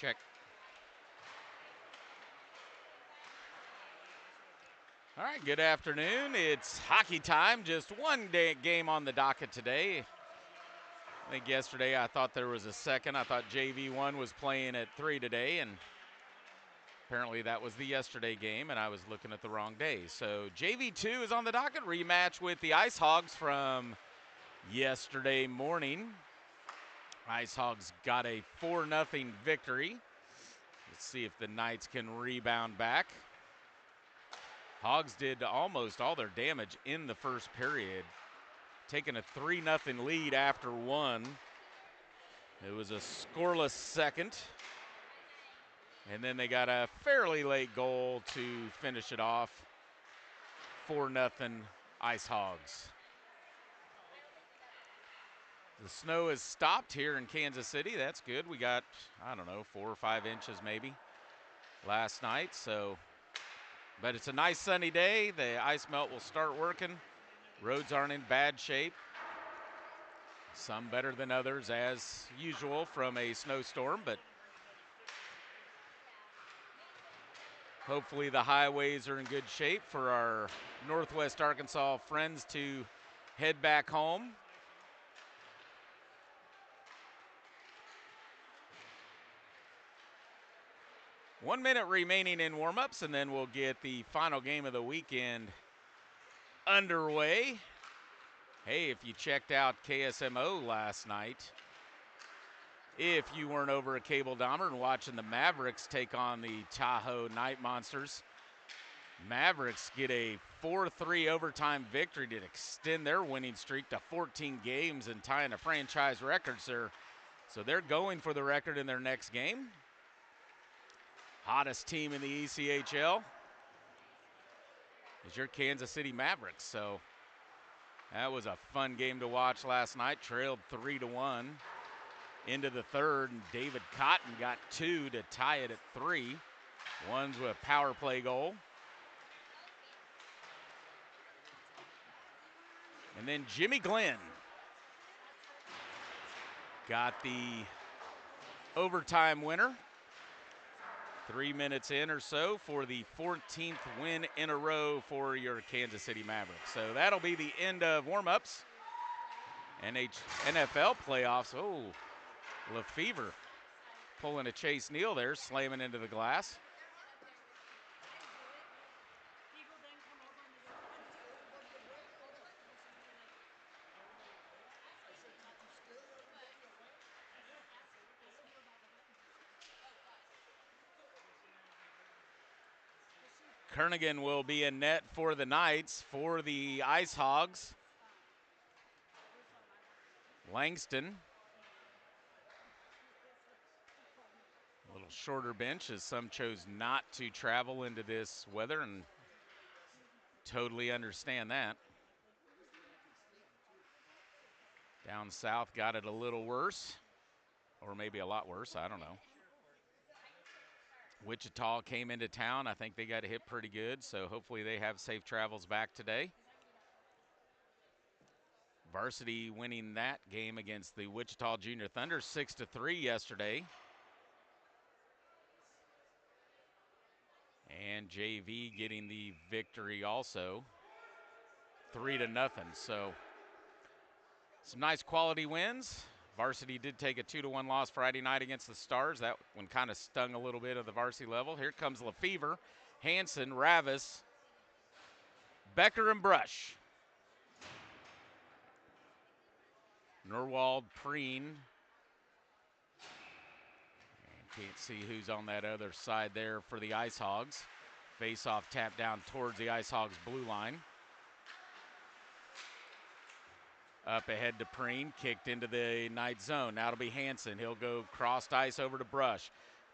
Check. All right, good afternoon. It's hockey time. Just one day game on the docket today. I think yesterday I thought there was a second. I thought JV1 was playing at 3 today, and apparently that was the yesterday game, and I was looking at the wrong day. So JV2 is on the docket. Rematch with the Ice Hogs from yesterday morning. Ice Hogs got a 4-0 victory. Let's see if the Knights can rebound back. Hogs did almost all their damage in the first period, taking a 3-0 lead after one. It was a scoreless second, and then they got a fairly late goal to finish it off. 4-0 Ice Hogs. The snow has stopped here in Kansas City. That's good. We got, I don't know, 4 or 5 inches maybe last night, so. But it's a nice sunny day. The ice melt will start working. Roads aren't in bad shape. Some better than others, as usual, from a snowstorm. But hopefully the highways are in good shape for our Northwest Arkansas friends to head back home. One minute remaining in warm-ups, and then we'll get the final game of the weekend underway. Hey, if you checked out KSMO last night, if you weren't over at Cable Dahmer and watching the Mavericks take on the Tahoe Night Monsters, Mavericks get a 4-3 overtime victory to extend their winning streak to 14 games and tying a franchise record, sir. So they're going for the record in their next game. Hottest team in the ECHL is your Kansas City Mavericks. So that was a fun game to watch last night. Trailed 3-1 into the third, and David Cotton got 2 to tie it at 3. One's with a power play goal. And then Jimmy Glenn got the overtime winner. 3 minutes in or so for the 14th win in a row for your Kansas City Mavericks. So that'll be the end of warm-ups. NFL playoffs. Oh, Lefevre pulling a Chase Neal there, slamming into the glass. Kernigan will be in net for the Knights. For the Ice Hogs, Langston. A little shorter bench as some chose not to travel into this weather, and totally understand that. Down south got it a little worse, or maybe a lot worse, I don't know. Wichita came into town. I think they got hit pretty good, so hopefully they have safe travels back today. Varsity winning that game against the Wichita Junior Thunder 6-3 yesterday. And JV getting the victory also, 3-0. So some nice quality wins. Varsity did take a 2-1 loss Friday night against the Stars. That one kind of stung a little bit of the varsity level. Here comes Lefevre, Hanson, Ravis, Becker, and Brush. Norwald, Preen. And can't see who's on that other side there for the Ice Hogs. Face-off tap down towards the Ice Hogs blue line. Up ahead to Preen, kicked into the Knight zone. Now it'll be Hanson. He'll go crossed ice over to Brush.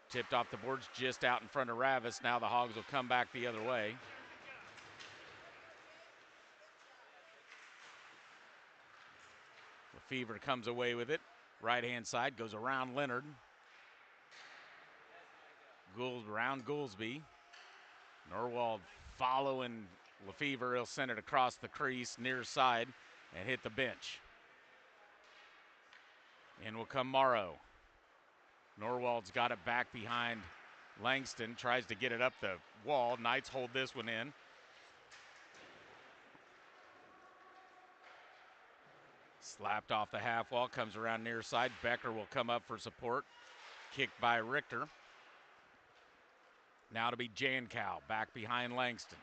Tipped off the boards just out in front of Ravis. Now the Hogs will come back the other way. Lefevre comes away with it. Right-hand side goes around Leonard. Around Goolsby. Norwald following Lefevre. He'll send it across the crease near side and hit the bench. In will come Morrow. Norwald's got it back behind Langston, tries to get it up the wall. Knights hold this one in. Slapped off the half wall, comes around near side. Becker will come up for support. Kicked by Richter. Now to be Jankow, back behind Langston.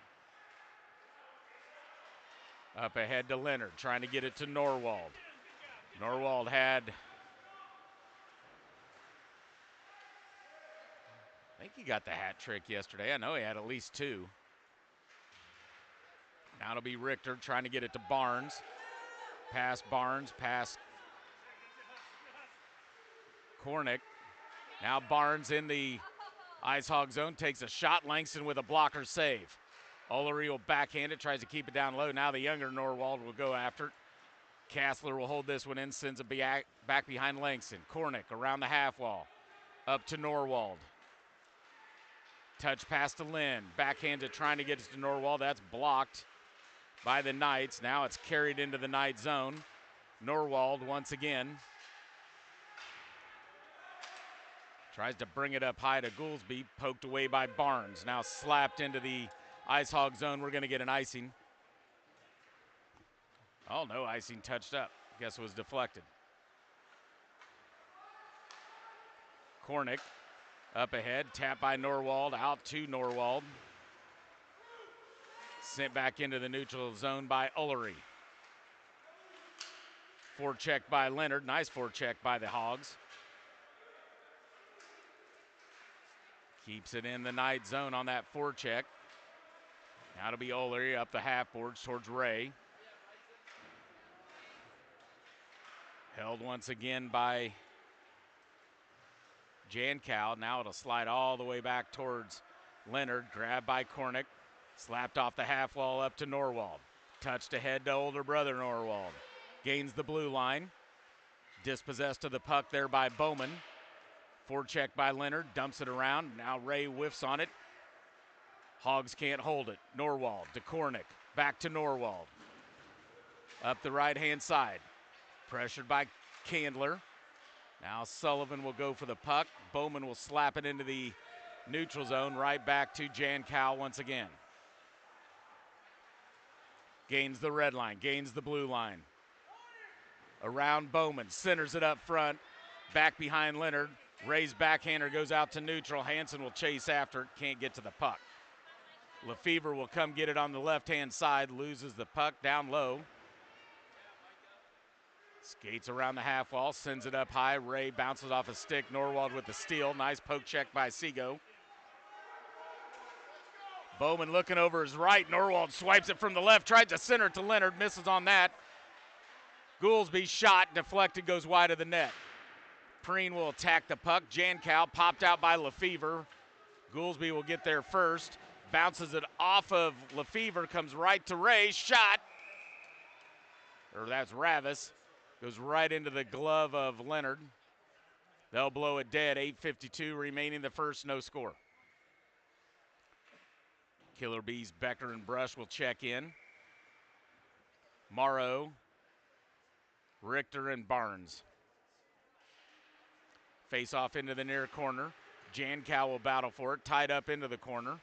Up ahead to Leonard, trying to get it to Norwald. Norwald had, I think he got the hat trick yesterday. I know he had at least 2. Now it'll be Richter trying to get it to Barnes. Pass Barnes, pass Kornick. Now Barnes in the Ice Hog zone, takes a shot. Langston with a blocker save. Ullery will backhand it, tries to keep it down low. Now the younger Norwald will go after it. Kassler will hold this one in, sends it back behind Langston. Kornick around the half wall, up to Norwald. Touch pass to Lynn, backhanded trying to get it to Norwald. That's blocked by the Knights. Now it's carried into the Knight zone. Norwald once again tries to bring it up high to Goolsby, poked away by Barnes. Now slapped into the Ice Hog zone. We're going to get an icing. Oh, no icing touched up. Guess it was deflected. Kornick up ahead, tapped by Norwald, out to Norwald. Sent back into the neutral zone by Ullery. Forecheck by Leonard. Nice forecheck by the Hogs. Keeps it in the Knight zone on that forecheck. Now to be Ullery up the half boards towards Ray. Held once again by Jankow. Now it'll slide all the way back towards Leonard. Grabbed by Kornick. Slapped off the half wall up to Norwald. Touched ahead to older brother Norwald. Gains the blue line. Dispossessed of the puck there by Bowman. Forecheck by Leonard. Dumps it around. Now Ray whiffs on it. Hogs can't hold it. Norwald to Kornick. Back to Norwald. Up the right-hand side. Pressured by Candler. Now Sullivan will go for the puck. Bowman will slap it into the neutral zone. Right back to Jankow once again. Gains the red line. Gains the blue line. Around Bowman. Centers it up front. Back behind Leonard. Ray's backhander goes out to neutral. Hansen will chase after it. Can't get to the puck. Lefevre will come get it on the left-hand side. Loses the puck down low. Skates around the half wall. Sends it up high. Ray bounces off a stick. Norwald with the steal. Nice poke check by Seago. Bowman looking over his right. Norwald swipes it from the left. Tries to center it to Leonard. Misses on that. Goolsby shot. Deflected. Goes wide of the net. Preen will attack the puck. Jankow popped out by Lefevre. Goolsby will get there first. Bounces it off of Lefevre. Comes right to Ray. Shot. Or that's Ravis. Goes right into the glove of Leonard. They'll blow it dead. 8:52 remaining the first. No score. Killer Bees, Becker, and Brush will check in. Morrow, Richter, and Barnes. Face off into the near corner. Jankow will battle for it. Tied up into the corner.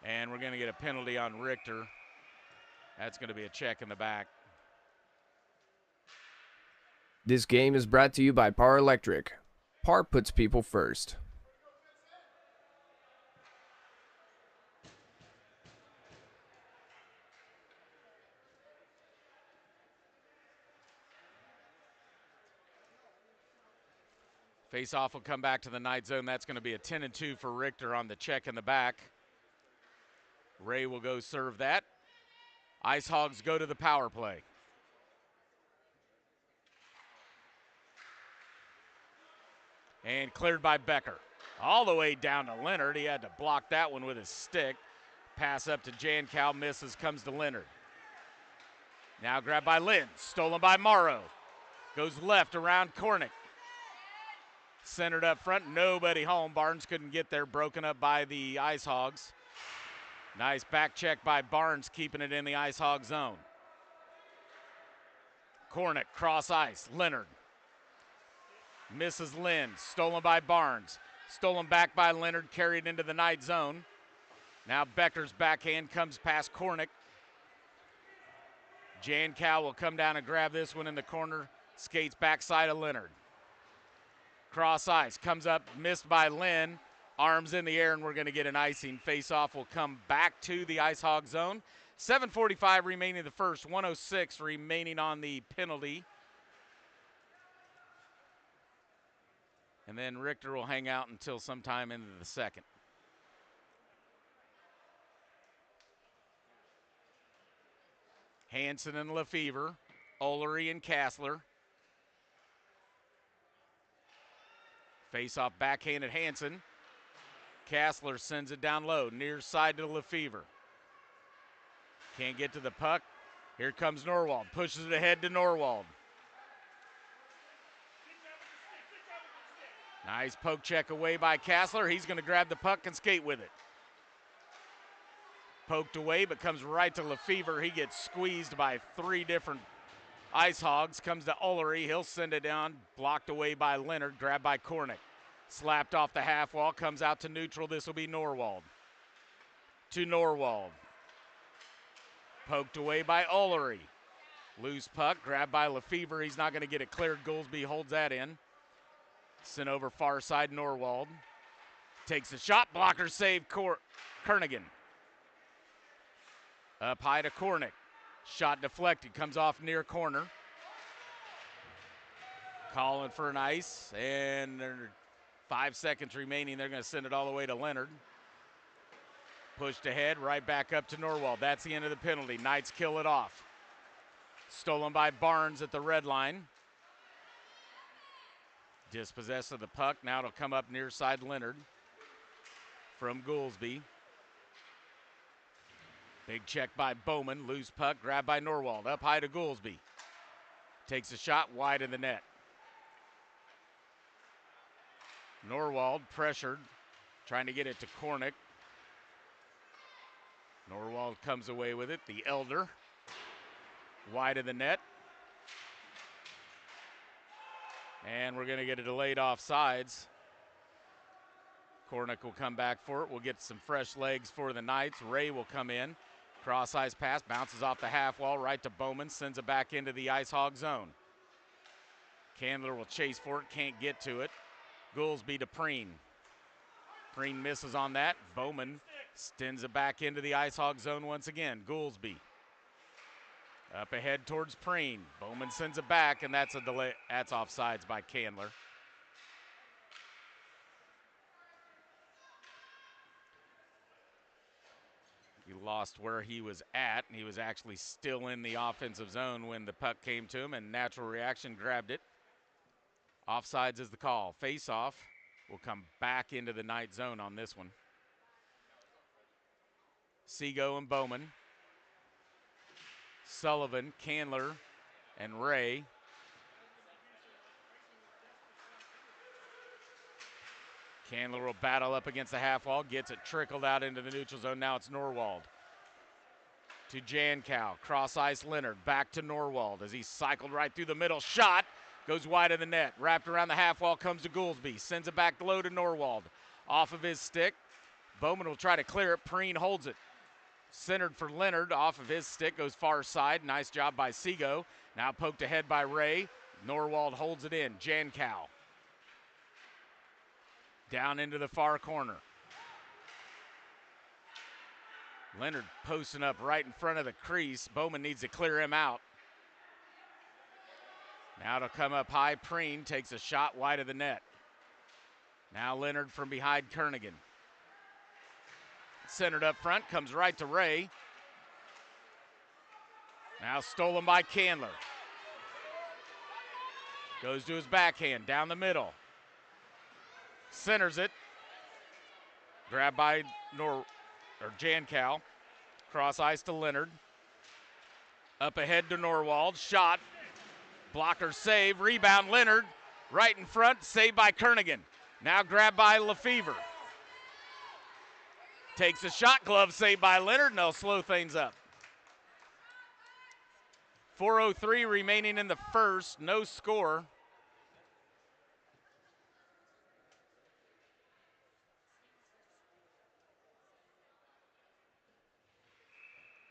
And we're going to get a penalty on Richter. That's going to be a check in the back. This game is brought to you by Par Electric. Par puts people first. Face-off will come back to the Knight zone. That's going to be a 10-2 for Richter on the check in the back. Ray will go serve that. Ice Hogs go to the power play. And cleared by Becker. All the way down to Leonard. He had to block that one with his stick. Pass up to Jankow, misses, comes to Leonard. Now grabbed by Lynn, stolen by Morrow. Goes left around Kornick. Centered up front, nobody home. Barnes couldn't get there, broken up by the Ice Hogs. Nice back check by Barnes, keeping it in the Ice Hog zone. Cornick, cross ice, Leonard. Misses Lynn, stolen by Barnes. Stolen back by Leonard, carried into the Knight zone. Now Becker's backhand comes past Cornick. Jankow will come down and grab this one in the corner. Skates backside of Leonard. Cross ice, comes up, missed by Lynn. Arms in the air, and we're going to get an icing. Face-off will come back to the Ice Hog zone. 7:45 remaining in the first, 1:06 remaining on the penalty. And then Richter will hang out until sometime into the second. Hansen and Lefevre, Olery and Kassler. Face-off backhanded Hansen. Kassler sends it down low, near side to Lefevre. Can't get to the puck. Here comes Norwald, pushes it ahead to Norwald. Nice poke check away by Kassler. He's going to grab the puck and skate with it. Poked away, but comes right to Lefevre. He gets squeezed by three different Ice Hogs. Comes to Olery. He'll send it down. Blocked away by Leonard. Grabbed by Cornick. Slapped off the half wall. Comes out to neutral. This will be Norwald. To Norwald. Poked away by Olery. Loose puck. Grabbed by Lefevre. He's not going to get it cleared. Goolsby holds that in. Sent over far side Norwald. Takes a shot. Blocker save Kernigan. Up high to Cornick. Shot deflected. Comes off near corner. Calling for an ice. And there are 5 seconds remaining. They're going to send it all the way to Leonard. Pushed ahead. Right back up to Norwald. That's the end of the penalty. Knights kill it off. Stolen by Barnes at the red line. Dispossessed of the puck. Now it'll come up near side Leonard from Goolsby. Big check by Bowman. Loose puck. Grabbed by Norwald. Up high to Goolsby. Takes a shot wide of the net. Norwald pressured. Trying to get it to Cornick. Norwald comes away with it. The Elder. Wide of the net. And we're going to get a delayed offsides. Cornick will come back for it. We'll get some fresh legs for the Knights. Ray will come in. Cross ice pass. Bounces off the half wall right to Bowman. Sends it back into the Ice Hog zone. Candler will chase for it. Can't get to it. Goolsby to Preen. Preen misses on that. Bowman sends it back into the Ice Hog zone once again. Goolsby. Up ahead towards Preen. Bowman sends it back, and that's a delay. That's offsides by Candler. He lost where he was at, and he was actually still in the offensive zone when the puck came to him, and natural reaction grabbed it. Offsides is the call. Face-off will come back into the Knight zone on this one. Seago and Bowman. Sullivan, Candler, and Ray. Candler will battle up against the half wall, gets it trickled out into the neutral zone. Now it's Norwald. To Jankow, cross ice Leonard, back to Norwald as he cycled right through the middle. Shot, goes wide of the net. Wrapped around the half wall comes to Goolsby. Sends it back low to Norwald. Off of his stick. Bowman will try to clear it. Preen holds it. Centered for Leonard, off of his stick, goes far side. Nice job by Seago. Now poked ahead by Ray. Norwald holds it in. Jankow. Down into the far corner. Leonard posting up right in front of the crease. Bowman needs to clear him out. Now it'll come up high. Preen takes a shot wide of the net. Now Leonard from behind Kernigan. Centered up front, comes right to Ray. Now stolen by Candler. Goes to his backhand, down the middle. Centers it. Grabbed by Jankow. Cross ice to Leonard. Up ahead to Norwald. Shot. Blocker save. Rebound Leonard. Right in front. Saved by Kernigan. Now grabbed by Lefevre. Takes a shot. Glove saved by Leonard, and they'll slow things up. 4:03 remaining in the first, no score.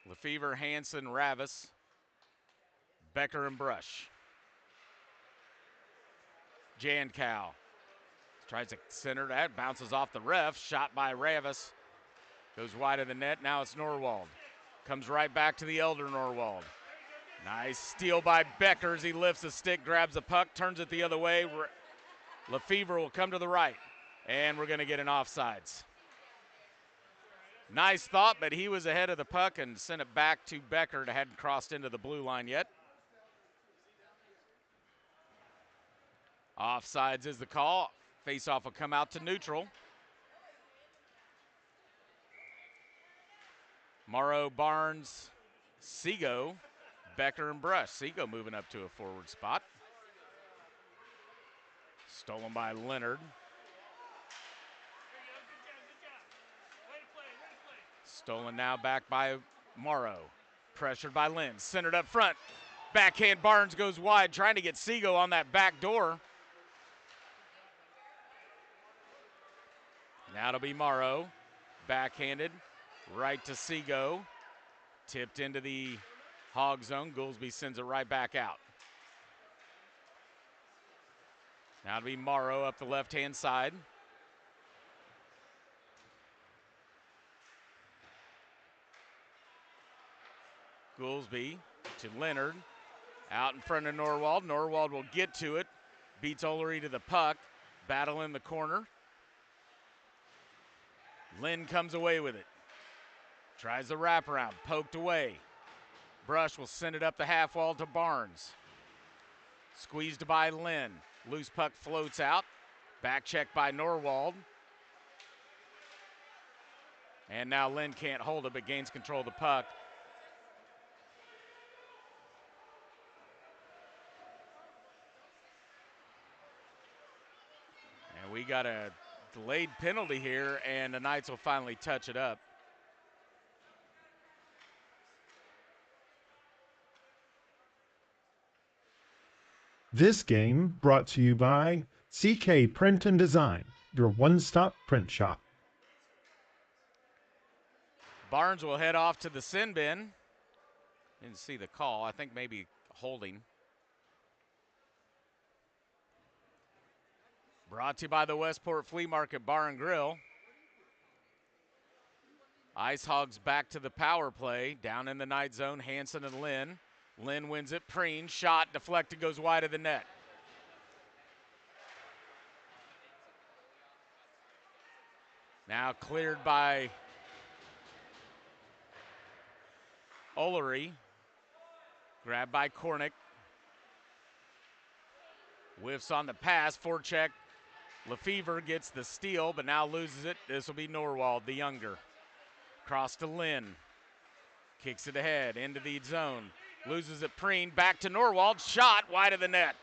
Lefevre, Hanson, Ravis, Becker, and Brush. Jankow tries to center that, bounces off the ref, shot by Ravis. Goes wide of the net, now it's Norwald. Comes right back to the elder Norwald. Nice steal by Becker as he lifts the stick, grabs the puck, turns it the other way. Lefevre will come to the right, and we're gonna get an offsides. Nice thought, but he was ahead of the puck and sent it back to Becker that hadn't crossed into the blue line yet. Offsides is the call. Faceoff will come out to neutral. Morrow, Barnes, Seago, Becker, and Brush. Seago moving up to a forward spot. Stolen by Leonard. Stolen now back by Morrow. Pressured by Lynn. Centered up front. Backhand Barnes goes wide, trying to get Seago on that back door. Now it'll be Morrow. Backhanded. Right to Seago. Tipped into the hog zone. Goolsby sends it right back out. Now it'll be Morrow up the left-hand side. Goolsby to Leonard. Out in front of Norwald. Norwald will get to it. Beats Olery to the puck. Battle in the corner. Lynn comes away with it. Tries the wraparound. Poked away. Brush will send it up the half wall to Barnes. Squeezed by Lynn. Loose puck floats out. Back check by Norwald. And now Lynn can't hold it but gains control of the puck. And we got a delayed penalty here, and the Knights will finally touch it up. This game brought to you by CK Print and Design, your one-stop print shop. Barnes will head off to the sin bin. Didn't see the call. I think maybe holding. Brought to you by the Westport Flea Market Bar and Grill. Ice Hogs back to the power play. Down in the night zone, Hanson and Lynn. Lynn wins it. Preen, shot, deflected, goes wide of the net. Now cleared by Olery. Grabbed by Kornick. Whiffs on the pass, forecheck. Lefevre gets the steal, but now loses it. This will be Norwald, the younger. Cross to Lynn. Kicks it ahead, into the zone. Loses it, Preen, back to Norwald. Shot, wide of the net.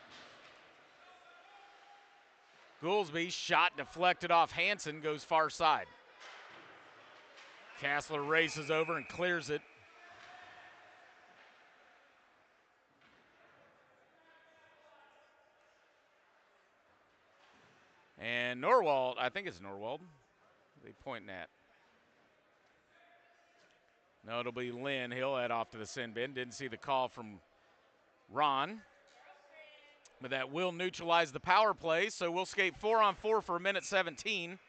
Goolsby, shot deflected off Hanson, goes far side. Kassler races over and clears it. And Norwald, I think it's Norwald. What are they pointing at? No, it'll be Lynn. He'll head off to the sin bin. Didn't see the call from Ron. But that will neutralize the power play. So we'll skate 4-on-4 for a minute 17.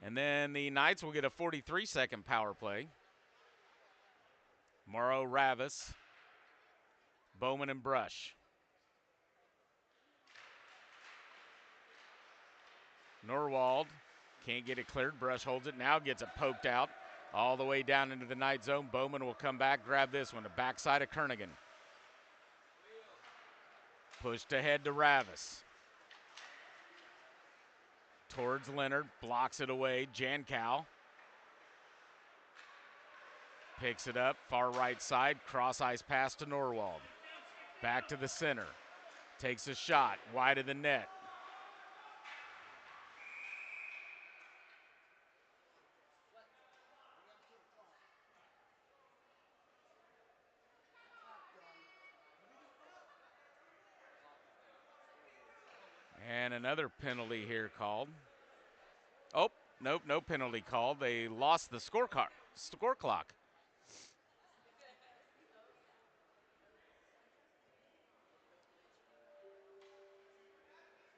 And then the Knights will get a 43-second power play. Morrow, Ravis, Bowman, and Brush. Norwald can't get it cleared. Brush holds it. Now gets it poked out all the way down into the night zone. Bowman will come back, grab this one. The backside of Kernigan. Pushed ahead to Ravis. Towards Leonard. Blocks it away. Jankow. Picks it up. Far right side. Cross ice pass to Norwald. Back to the center. Takes a shot. Wide of the net. And another penalty here called. Oh, nope, no penalty called. They lost the score clock.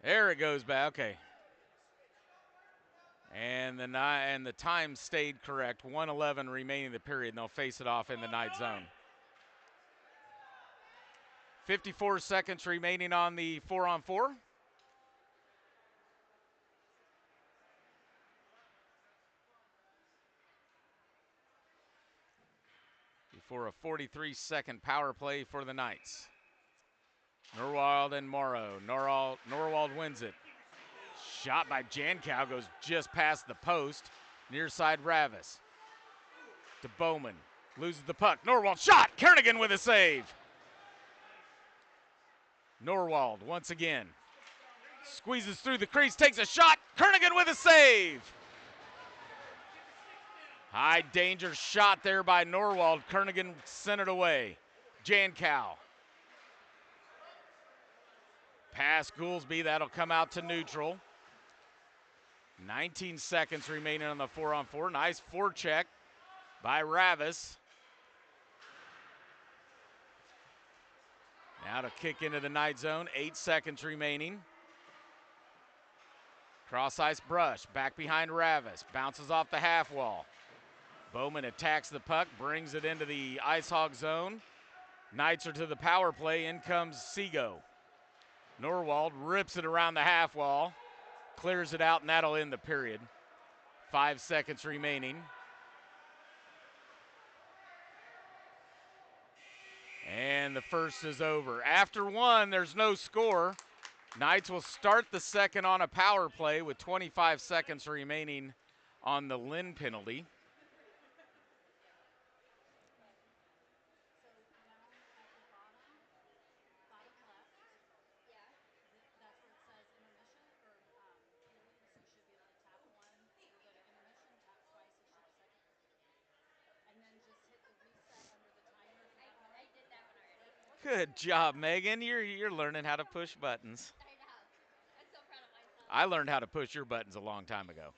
There it goes back. Okay. And the time stayed correct. 1:11 remaining in the period, and they'll face it off in the Knight zone. 54 seconds remaining on the 4-on-4. Before a 43-second power play for the Knights. Norwald and Morrow. Norwald wins it. Shot by Jankow goes just past the post. Near side Ravis. To Bowman. Loses the puck. Norwald shot. Kernigan with a save. Norwald once again. Squeezes through the crease. Takes a shot. Kernigan with a save. High danger shot there by Norwald. Kernigan sent it away. Jankow. Pass Goolsby. That'll come out to neutral. 19 seconds remaining on the 4-on-4. Nice forecheck by Ravis. Now to kick into the Knight zone. 8 seconds remaining. Cross ice brush. Back behind Ravis. Bounces off the half wall. Bowman attacks the puck. Brings it into the Ice Hog zone. Knights are to the power play. In comes Seago. Norwald rips it around the half wall. Clears it out, and that'll end the period. 5 seconds remaining. And the first is over. After one, there's no score. Knights will start the second on a power play with 25 seconds remaining on the Lynn penalty. Good job, Megan. You're learning how to push buttons. I know. I'm so proud of myself. I learned how to push your buttons a long time ago.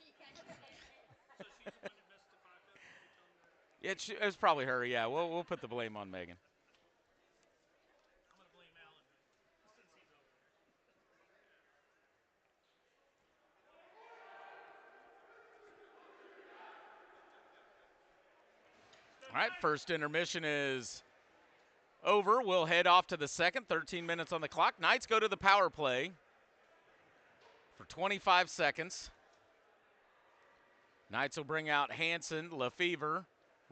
It was probably her, yeah. We'll put the blame on Megan. I'm going to blame Alan since he's over. All right, first intermission is over. We'll head off to the second. 13 minutes on the clock. Knights go to the power play for 25 seconds. Knights will bring out Hanson, Lefevre,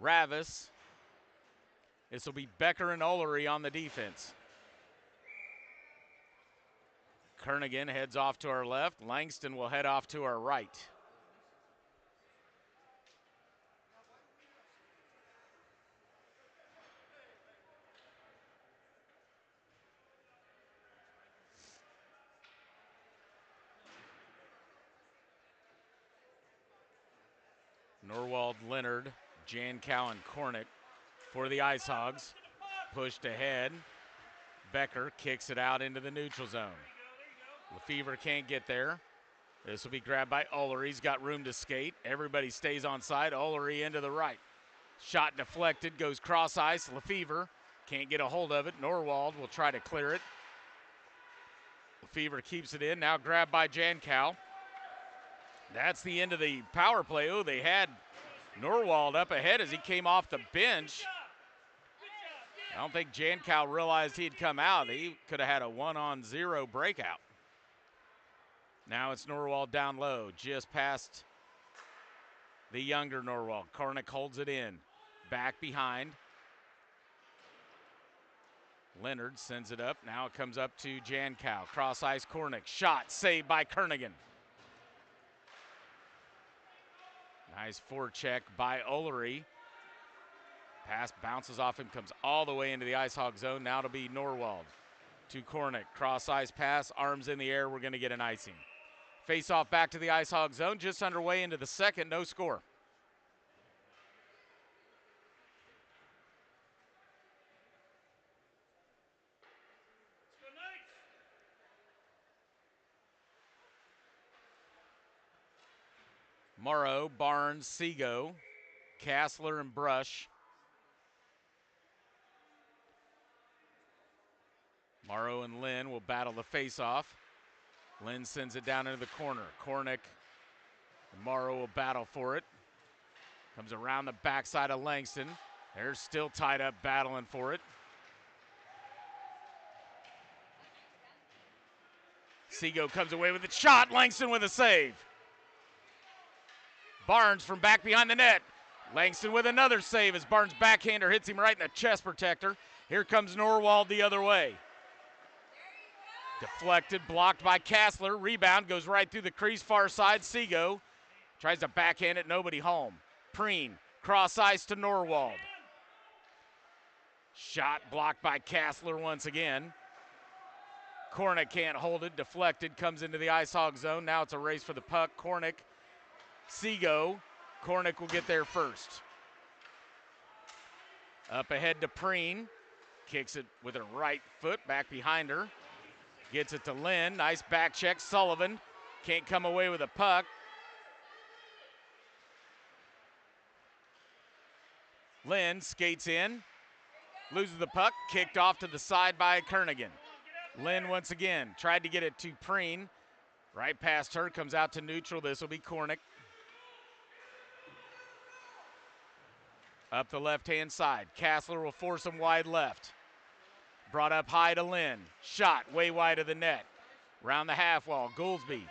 Ravis. This will be Becker and Olery on the defense. Kernigan heads off to our left. Langston will head off to our right. Norwald, Leonard, Jankow, and Cornick for the Ice Hogs. Pushed ahead. Becker kicks it out into the neutral zone. Lefevre can't get there. This will be grabbed by Olery. He's got room to skate. Everybody stays on side. Olery into the right. Shot deflected, goes cross ice. Lefevre can't get a hold of it. Norwald will try to clear it. Lefevre keeps it in, now grabbed by Jankow. That's the end of the power play. Oh, they had Norwald up ahead as he came off the bench. I don't think Jankow realized he'd come out. He could have had a 1-on-0 breakout. Now it's Norwald down low, just past the younger Norwald. Cornick holds it in. Back behind. Leonard sends it up. Now it comes up to Jankow. Cross ice Cornick. Shot saved by Kernigan. Nice forecheck by Olery. Pass bounces off him, comes all the way into the Ice Hog zone. Now to be Norwald to Cornick. Cross ice pass, arms in the air. We're going to get an icing. Face off back to the Ice Hog zone. Just underway into the second. No score. Morrow, Barnes, Seago, Castler, and Brush. Morrow and Lynn will battle the face-off. Lynn sends it down into the corner. Kornick and Morrow will battle for it. Comes around the backside of Langston. They're still tied up battling for it. Seago comes away with a shot. Langston with a save. Barnes from back behind the net. Langston with another save as Barnes' backhander hits him right in the chest protector. Here comes Norwald the other way. Deflected, blocked by Castler. Rebound goes right through the crease, far side. Seago tries to backhand it, nobody home. Preen, cross ice to Norwald. Shot blocked by Castler once again. Kornick can't hold it, deflected, comes into the Ice Hog zone. Now it's a race for the puck. Kornick, Seago. Kornick will get there first. Up ahead to Preen. Kicks it with her right foot, back behind her. Gets it to Lynn. Nice back check. Sullivan can't come away with a puck. Lynn skates in. Loses the puck. Kicked off to the side by Kernigan. Lynn once again tried to get it to Preen. Right past her. Comes out to neutral. This will be Kornick. Up the left-hand side. Castler will force him wide left. Brought up high to Lynn. Shot way wide of the net. Round the half wall. Goolsby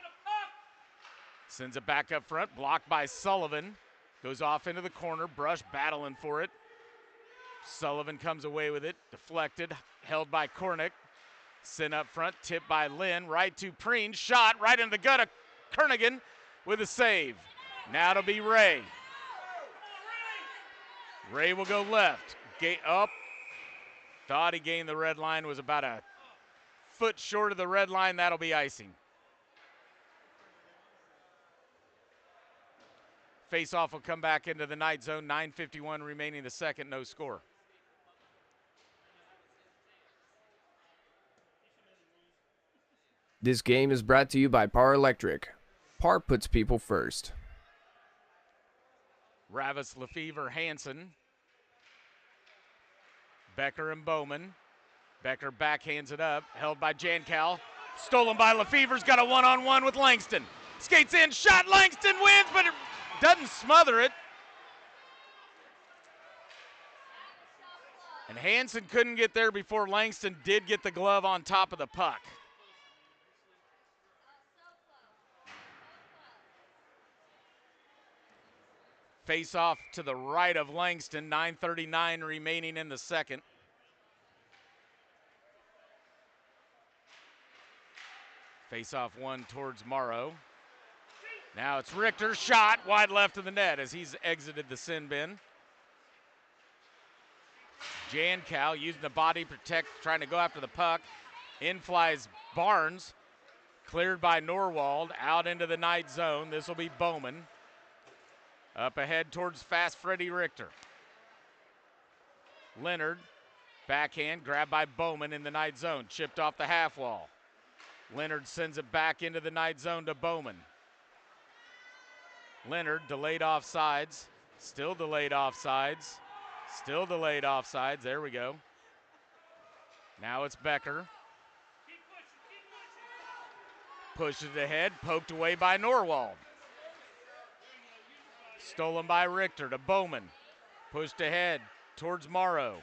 sends it back up front. Blocked by Sullivan. Goes off into the corner. Brush battling for it. Sullivan comes away with it. Deflected. Held by Kornick. Sent up front. Tipped by Lynn. Right to Preen. Shot right in the gut of Kernigan with a save. Now it'll be Ray. Ray will go left. Up. Thought he gained the red line, was about a foot short of the red line. That'll be icing. Face-off will come back into the Knight zone. 9:51 remaining the second, no score. This game is brought to you by Par Electric. Par puts people first. Ravis, Lefevre, Hansen. Becker and Bowman. Becker backhands it up, held by Jankow. Stolen by Lefevre's got a one-on-one with Langston. Skates in, shot, Langston wins, but it doesn't smother it. And Hansen couldn't get there before Langston did get the glove on top of the puck. Face off to the right of Langston, 9:39 remaining in the second. Face off one towards Morrow. Now it's Richter, shot wide left of the net as he's exited the sin bin. Jankow using the body protect, trying to go after the puck. In flies Barnes, cleared by Norwald, out into the Knight zone. This will be Bowman. Up ahead towards fast Freddie Richter. Leonard, backhand, grabbed by Bowman in the Knight zone. Chipped off the half wall. Leonard sends it back into the Knight zone to Bowman. Leonard delayed offsides. Still delayed offsides. Still delayed offsides. There we go. Now it's Becker. Pushes it ahead, poked away by Norwald. Stolen by Richter to Bowman. Pushed ahead towards Morrow.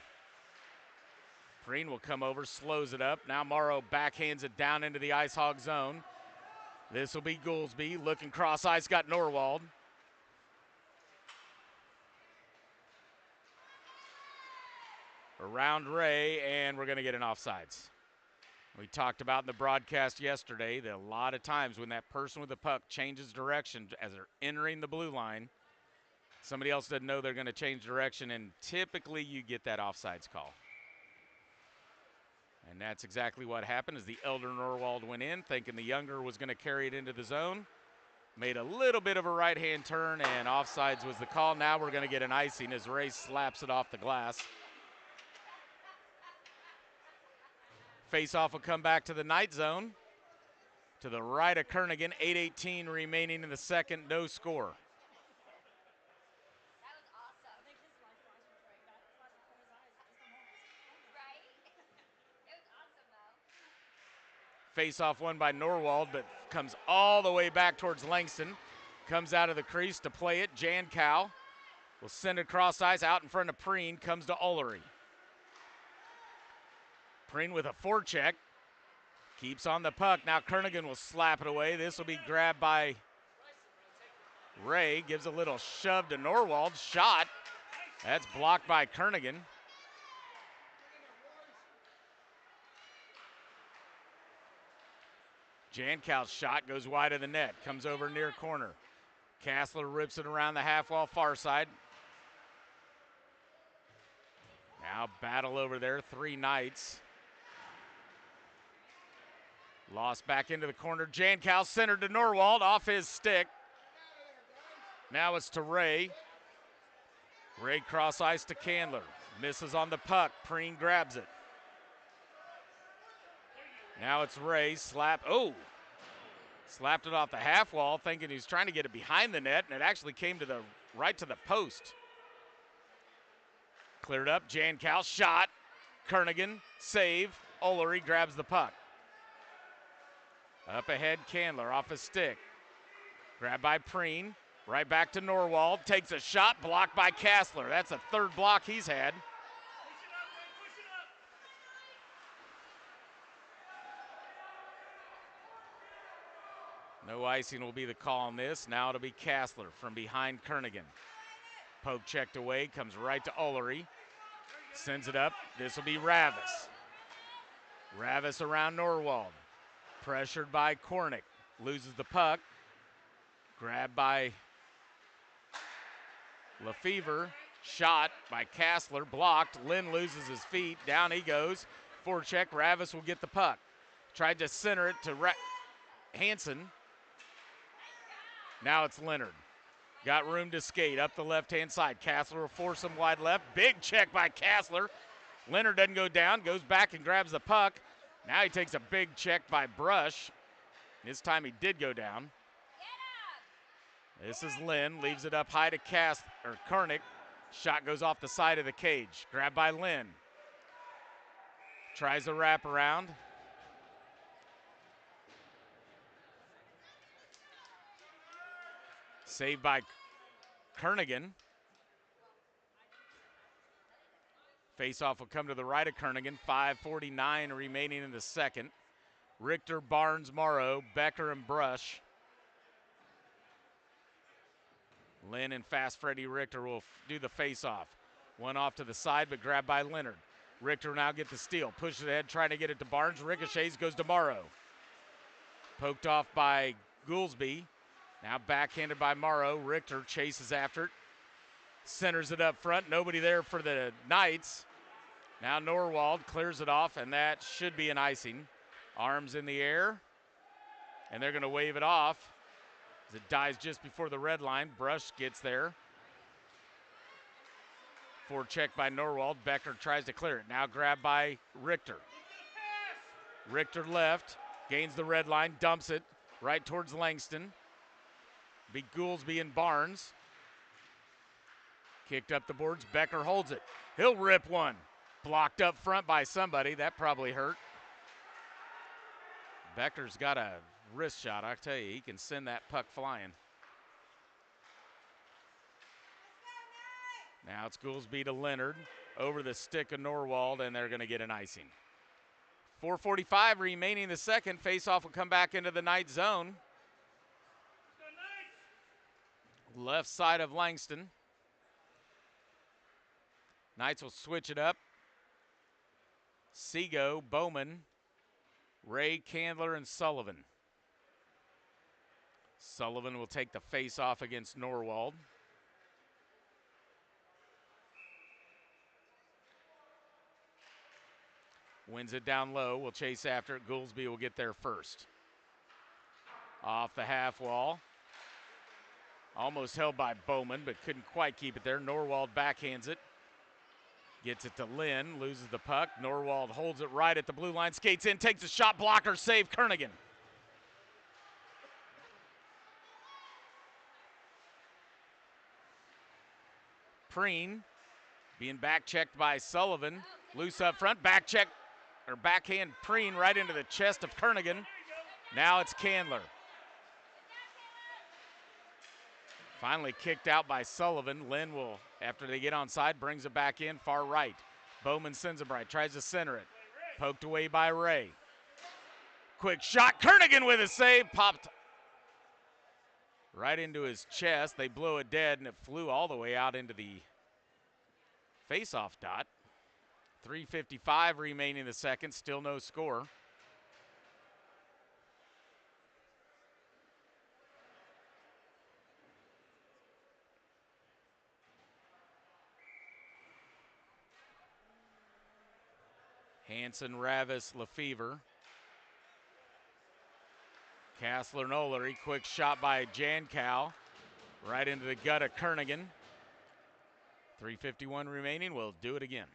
Preen will come over, slows it up. Now Morrow backhands it down into the Ice Hog zone. This will be Goolsby. Looking cross ice, got Norwald. Around Ray, and we're going to get an offsides. We talked about in the broadcast yesterday that a lot of times when that person with the puck changes direction as they're entering the blue line, somebody else doesn't know they're going to change direction, and typically you get that offsides call. And that's exactly what happened as the elder Norwald went in, thinking the younger was going to carry it into the zone. Made a little bit of a right-hand turn, and offsides was the call. Now we're going to get an icing as Ray slaps it off the glass. Face-off will come back to the Knight zone. To the right of Kernigan, 8:18 remaining in the second, no score. Face-off won by Norwald, but comes all the way back towards Langston. Comes out of the crease to play it. Jankow will send it across ice out in front of Preen. Comes to Ullery. Preen with a forecheck. Keeps on the puck. Now Kernigan will slap it away. This will be grabbed by Ray. Gives a little shove to Norwald. Shot. That's blocked by Kernigan. Jankow's shot goes wide of the net. Comes over near corner. Kassler rips it around the half wall far side. Now battle over there. 3 Knights. Lost back into the corner. Jankow centered to Norwald off his stick. Now it's to Ray. Ray cross ice to Candler. Misses on the puck. Preen grabs it. Now it's Ray. Slap. Oh! Slapped it off the half wall, thinking he was trying to get it behind the net, and it actually came to the right to the post. Cleared up. Jankow shot. Kernigan save. Ullery grabs the puck. Up ahead, Candler off his stick. Grabbed by Preen. Right back to Norwald. Takes a shot. Blocked by Kassler. That's the 3rd block he's had. No icing will be the call on this. Now it'll be Kassler from behind Kernigan. Poke checked away. Comes right to Ullery. Sends it up. This will be Ravis. Ravis around Norwald. Pressured by Kornick. Loses the puck. Grabbed by Lefevre. Shot by Kassler. Blocked. Lynn loses his feet. Down he goes. Forecheck. Ravis will get the puck. Tried to center it to Hansen. Now it's Leonard. Got room to skate up the left-hand side. Kassler will force him wide left. Big check by Kassler. Leonard doesn't go down. Goes back and grabs the puck. Now he takes a big check by Brush. This time he did go down. This is Lynn. Leaves it up high to Kornick. Shot goes off the side of the cage. Grabbed by Lynn. Tries a wraparound. Saved by Kernigan. Faceoff will come to the right of Kernigan. 5:49 remaining in the second. Richter, Barnes, Morrow, Becker, and Brush. Lynn and Fast Freddy Richter will do the faceoff. One off to the side, but grabbed by Leonard. Richter now get the steal. Pushes ahead, trying to get it to Barnes. Ricochets, goes to Morrow. Poked off by Goolsby. Now backhanded by Morrow. Richter chases after it. Centers it up front. Nobody there for the Knights. Now Norwald clears it off, and that should be an icing. Arms in the air, and they're going to wave it off as it dies just before the red line. Brush gets there. Forecheck by Norwald. Becker tries to clear it. Now grabbed by Richter. Richter left, gains the red line, dumps it right towards Langston. Be Goolsby and Barnes. Kicked up the boards. Becker holds it. He'll rip one. Blocked up front by somebody. That probably hurt. Becker's got a wrist shot. I tell you, he can send that puck flying. Now it's Goolsby to Leonard. Over the stick of Norwald, and they're going to get an icing. 4:45 remaining in the second. Faceoff will come back into the Knight zone. Left side of Langston. Knights will switch it up. Seago, Bowman, Ray, Candler, and Sullivan. Sullivan will take the face-off against Norwald. Wins it down low. Will chase after it. Goolsby will get there first. Off the half wall. Almost held by Bowman, but couldn't quite keep it there. Norwald backhands it. Gets it to Lynn, loses the puck. Norwald holds it right at the blue line, skates in, takes a shot, blocker, save, Kernigan. Preen being back checked by Sullivan. Loose up front, back check or backhand Preen right into the chest of Kernigan. Now it's Candler. Finally kicked out by Sullivan. Lynn will, after they get onside, brings it back in, far right. Bowman sends it right, tries to center it. Poked away by Ray. Quick shot, Kernigan with a save, popped right into his chest. They blew it dead, and it flew all the way out into the face-off dot. 3:55 remaining in the second, still no score. Hanson, Ravis, Lefevre. Kassler, Nolery, quick shot by Jankow. Right into the gut of Kernigan. 3:51 remaining, we'll do it again.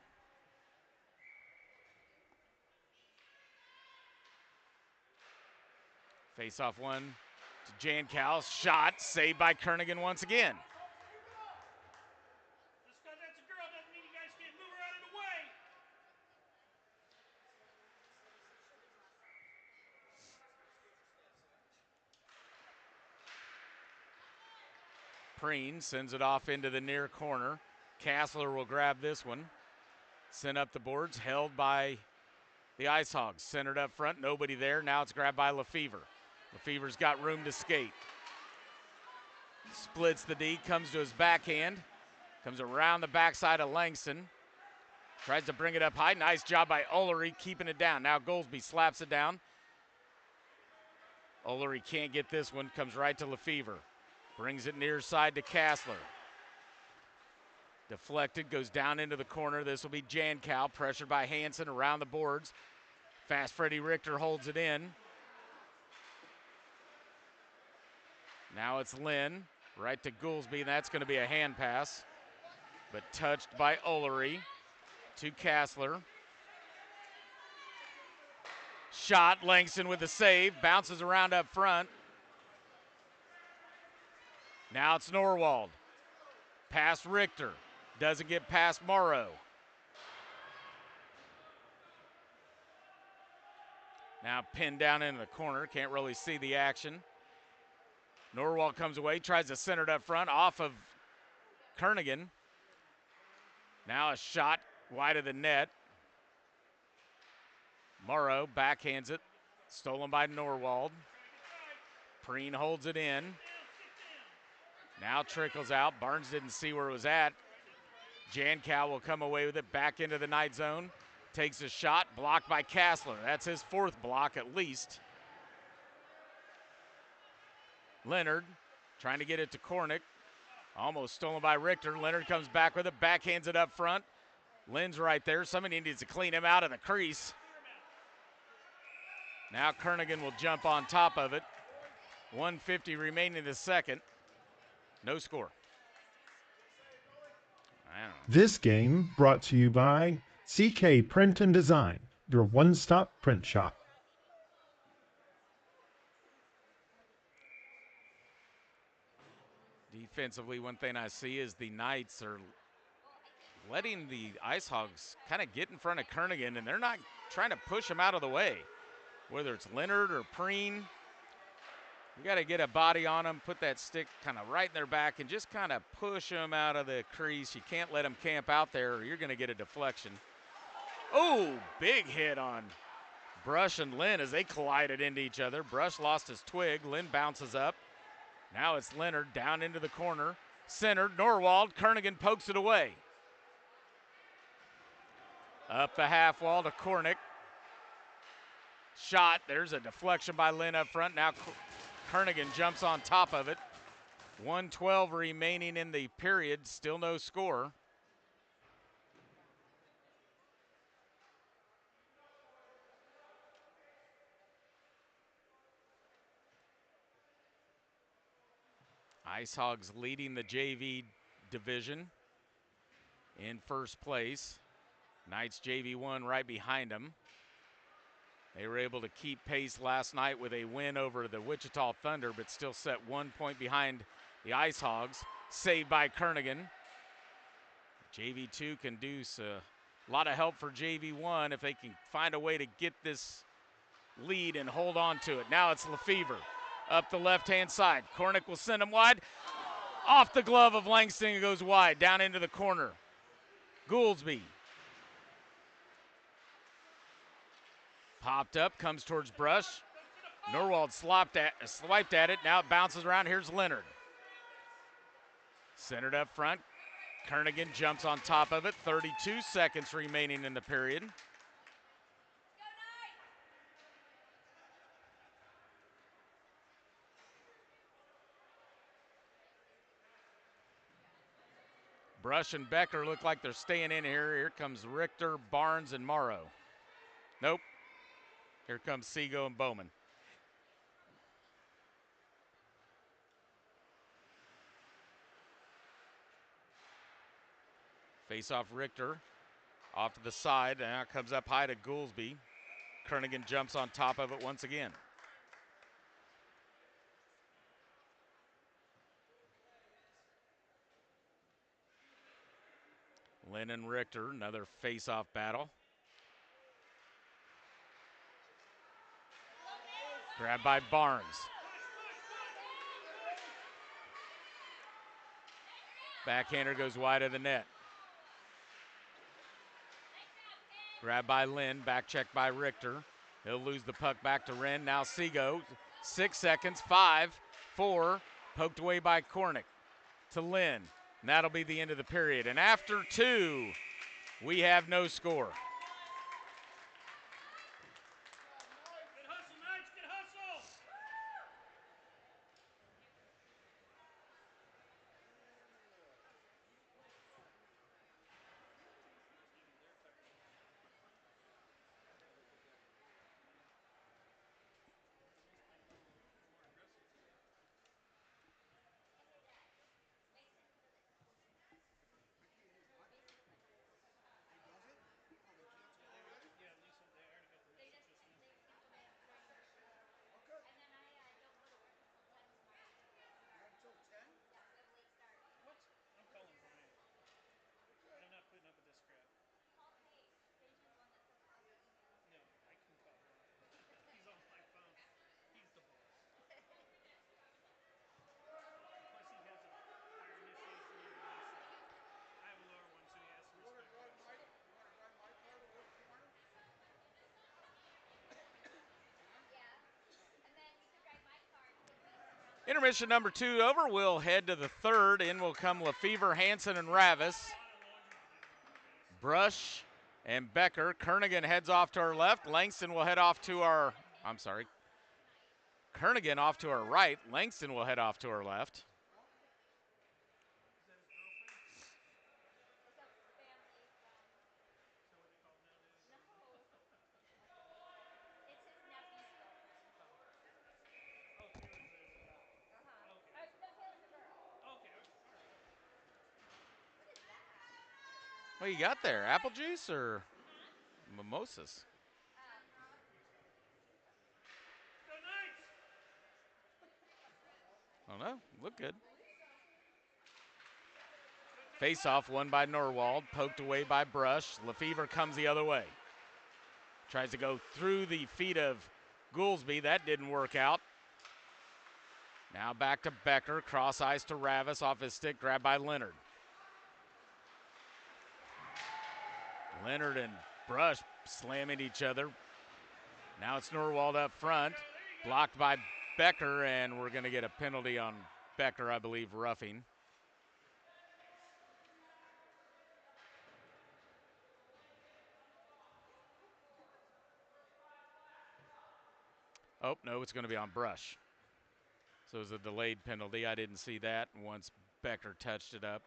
Face off one to Jankow, shot, saved by Kernigan once again. Just because that's a girl doesn't mean you guys can't move her out of the way. Preen sends it off into the near corner. Kassler will grab this one. Sent up the boards, held by the Ice Hogs. Centered up front, nobody there. Now it's grabbed by Lefevre. Lefevre's got room to skate. Splits the D, comes to his backhand. Comes around the backside of Langston. Tries to bring it up high. Nice job by Ullery keeping it down. Now Goldsby slaps it down. Ullery can't get this one. Comes right to Lefevre. Brings it near side to Kassler. Deflected, goes down into the corner. This will be Jankow, pressured by Hanson around the boards. Fast Freddie Richter holds it in. Now it's Lynn, right to Goolsby, and that's going to be a hand pass. But touched by Ullery to Kassler. Shot, Langston with the save, bounces around up front. Now it's Norwald. Past Richter. Doesn't get past Morrow. Now pinned down into the corner. Can't really see the action. Norwald comes away. Tries to center it up front off of Kernigan. Now a shot wide of the net. Morrow backhands it. Stolen by Norwald. Preen holds it in. Now trickles out. Barnes didn't see where it was at. Jankow will come away with it back into the night zone. Takes a shot, blocked by Kassler. That's his fourth block at least. Leonard trying to get it to Kornick. Almost stolen by Richter. Leonard comes back with it, backhands it up front. Lynn's right there. Somebody needs to clean him out of the crease. Now Kernigan will jump on top of it. 1:50 remaining in the second. No score. This game brought to you by CK Print and Design, your one-stop print shop. Defensively, one thing I see is the Knights are letting the Ice Hogs kind of get in front of Kernigan, and they're not trying to push him out of the way. Whether it's Leonard or Preen, you got to get a body on them, put that stick kind of right in their back, and just kind of push them out of the crease. You can't let them camp out there, or you're going to get a deflection. Oh, big hit on Brush and Lynn as they collided into each other. Brush lost his twig. Lynn bounces up. Now it's Leonard down into the corner. Centered, Norwald. Kernigan pokes it away. Up the half wall to Kornick. Shot. There's a deflection by Lynn up front. Now Kernigan jumps on top of it. 1:12 remaining in the period. Still no score. Ice Hogs leading the JV division in first place. Knights JV1 right behind them. They were able to keep pace last night with a win over the Wichita Thunder, but still set 1 point behind the Ice Hogs. Saved by Kernigan. JV2 can do A lot of help for JV1 if they can find a way to get this lead and hold on to it. Now it's Lefevre up the left-hand side. Cornick will send him wide. Off the glove of Langston, it goes wide, down into the corner. Gouldsby. Popped up, comes towards Brush. Norwald swiped at it. Now it bounces around. Here's Leonard. Centered up front. Kernigan jumps on top of it. 32 seconds remaining in the period. Brush and Becker look like they're staying in here. Here comes Richter, Barnes, and Morrow. Nope. Here comes Seago and Bowman. Face off Richter. Off to the side. Now comes up high to Gouldsby. Kernigan jumps on top of it once again. Lynn and Richter, another face-off battle. Grabbed by Barnes. Backhander goes wide of the net. Grabbed by Lynn, back check by Richter. He'll lose the puck back to Wren. Now Seago, 6 seconds, 5, 4, poked away by Cornick to Lynn. And that'll be the end of the period. And after 2, we have no score. Good hustle, Knights. Good hustle. I'm calling Brian. I'm not putting up with this crap. No, I can call Brian. He's on my phone. He's the boss. Plus, he has a higher initiation than me, so I have a lower one, so he has to respect me. Intermission number 2 over. We'll head to the third. In will come Lefevre, Hansen, and Ravis. Brush and Becker. Kernigan heads off to our left. Langston will head off to our, Kernigan off to our right. Langston will head off to our left. What you got there? Apple juice or mimosas? Go Knights. I don't know. Look good. Face off won by Norwald. Poked away by Brush. Lefevre comes the other way. Tries to go through the feet of Gouldsby. That didn't work out. Now back to Becker. Cross ice to Ravis. Off his stick. Grabbed by Leonard. Leonard and Brush slamming each other. Now it's Norwald up front. Blocked by Becker, and we're going to get a penalty on Becker, I believe, roughing. Oh, no, it's going to be on Brush. So it was a delayed penalty. I didn't see that once Becker touched it up.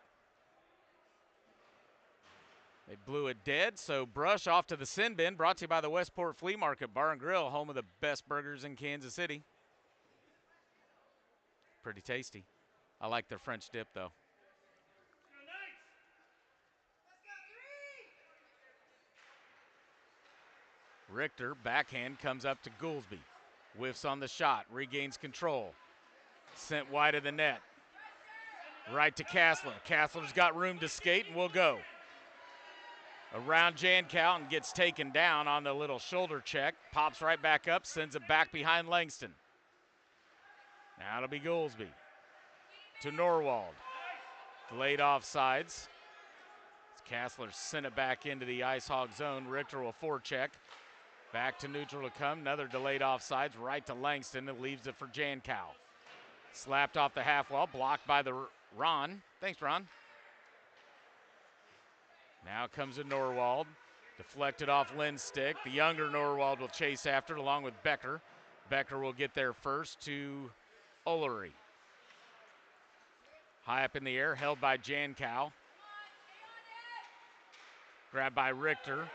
They blew it dead, so Brush off to the sin bin, brought to you by the Westport Flea Market Bar and Grill, home of the best burgers in Kansas City. Pretty tasty. I like their French dip, though. Go Knights. Richter, backhand, comes up to Gouldsby. Whiffs on the shot, regains control. Sent wide of the net. Right to Kassler. Kassler's got room to skate and will go. around Jankow and gets taken down on the little shoulder check. Pops right back up, sends it back behind Langston. Now it'll be Goolsby to Norwald. Delayed offsides. Kassler sent it back into the Ice Hog zone. Richter will forecheck. Back to neutral to come. Another delayed offsides right to Langston. It leaves it for Jankow. Slapped off the half wall, blocked by the Ron. Thanks, Ron. Now comes to Norwald. Deflected off Lynn's stick. The younger Norwald will chase after it along with Becker. Becker will get there first to Ullery. High up in the air, held by Jankow. Grabbed by Richter.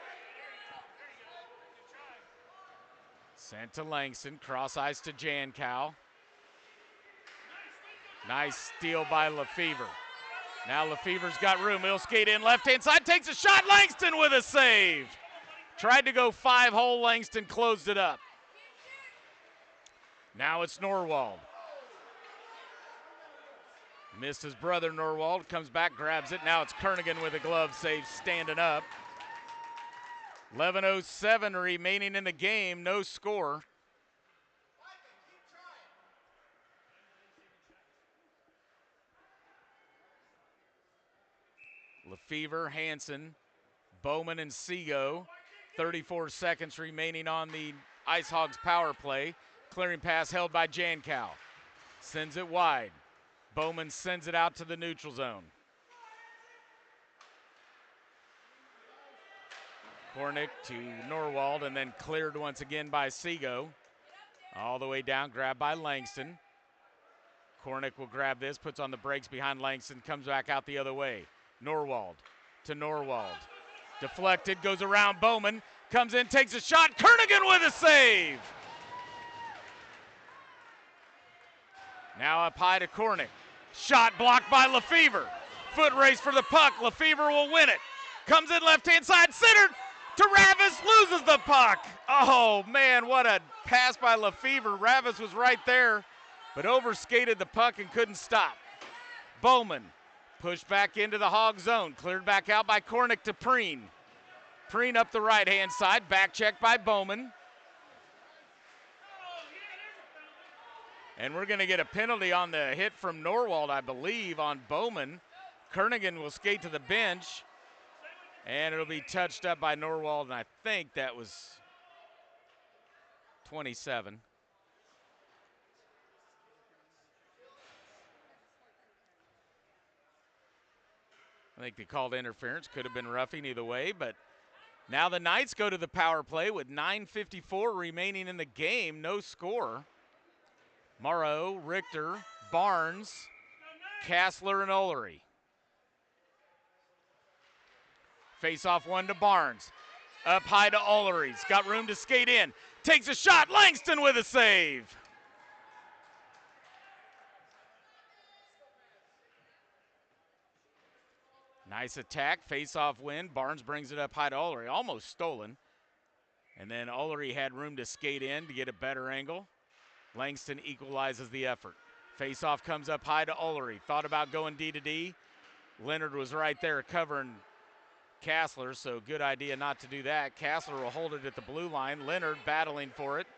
Sent to Langston, cross ice to Jankow. Nice steal by Lefevre. Now Lefevre's got room, he'll skate in left-hand side, takes a shot, Langston with a save. Tried to go 5-hole, Langston closed it up. Now it's Norwald. Missed his brother Norwald, comes back, grabs it. Now it's Kernigan with a glove save, standing up. 11:07 remaining in the game, no score. Lefevre, Hansen, Bowman, and Sego. 34 seconds remaining on the Ice Hogs power play. Clearing pass held by Jankow. Sends it wide. Bowman sends it out to the neutral zone. Kornick to Norwald and then cleared once again by Sego. All the way down, grabbed by Langston. Kornick will grab this, puts on the brakes behind Langston, comes back out the other way. Norwald to Norwald. Deflected, goes around Bowman, comes in, takes a shot. Kernigan with a save. Now up high to Kornick. Shot blocked by Lefevre. Foot race for the puck. Lefevre will win it. Comes in left-hand side, centered to Ravis, loses the puck. Oh, man, what a pass by Lefevre. Ravis was right there, but overskated the puck and couldn't stop. Bowman pushed back into the Hog zone, cleared back out by Kornick to Preen. Preen up the right-hand side, back check by Bowman. And we're going to get a penalty on the hit from Norwald, I believe, on Bowman. Kernigan will skate to the bench, and it'll be touched up by Norwald, and I think that was 27. I think they called interference. Could have been roughing either way, but now the Knights go to the power play with 9:54 remaining in the game. No score. Morrow, Richter, Barnes, Kassler, and Ullery. Face off one to Barnes. Up high to Ullery. He's got room to skate in. Takes a shot. Langston with a save. Nice attack. Face off win. Barnes brings it up high to Ullery. Almost stolen. And then Ullery had room to skate in to get a better angle. Langston equalizes the effort. Face-off comes up high to Ullery. Thought about going D to D. Leonard was right there covering Kassler, so good idea not to do that. Kassler will hold it at the blue line. Leonard battling for it.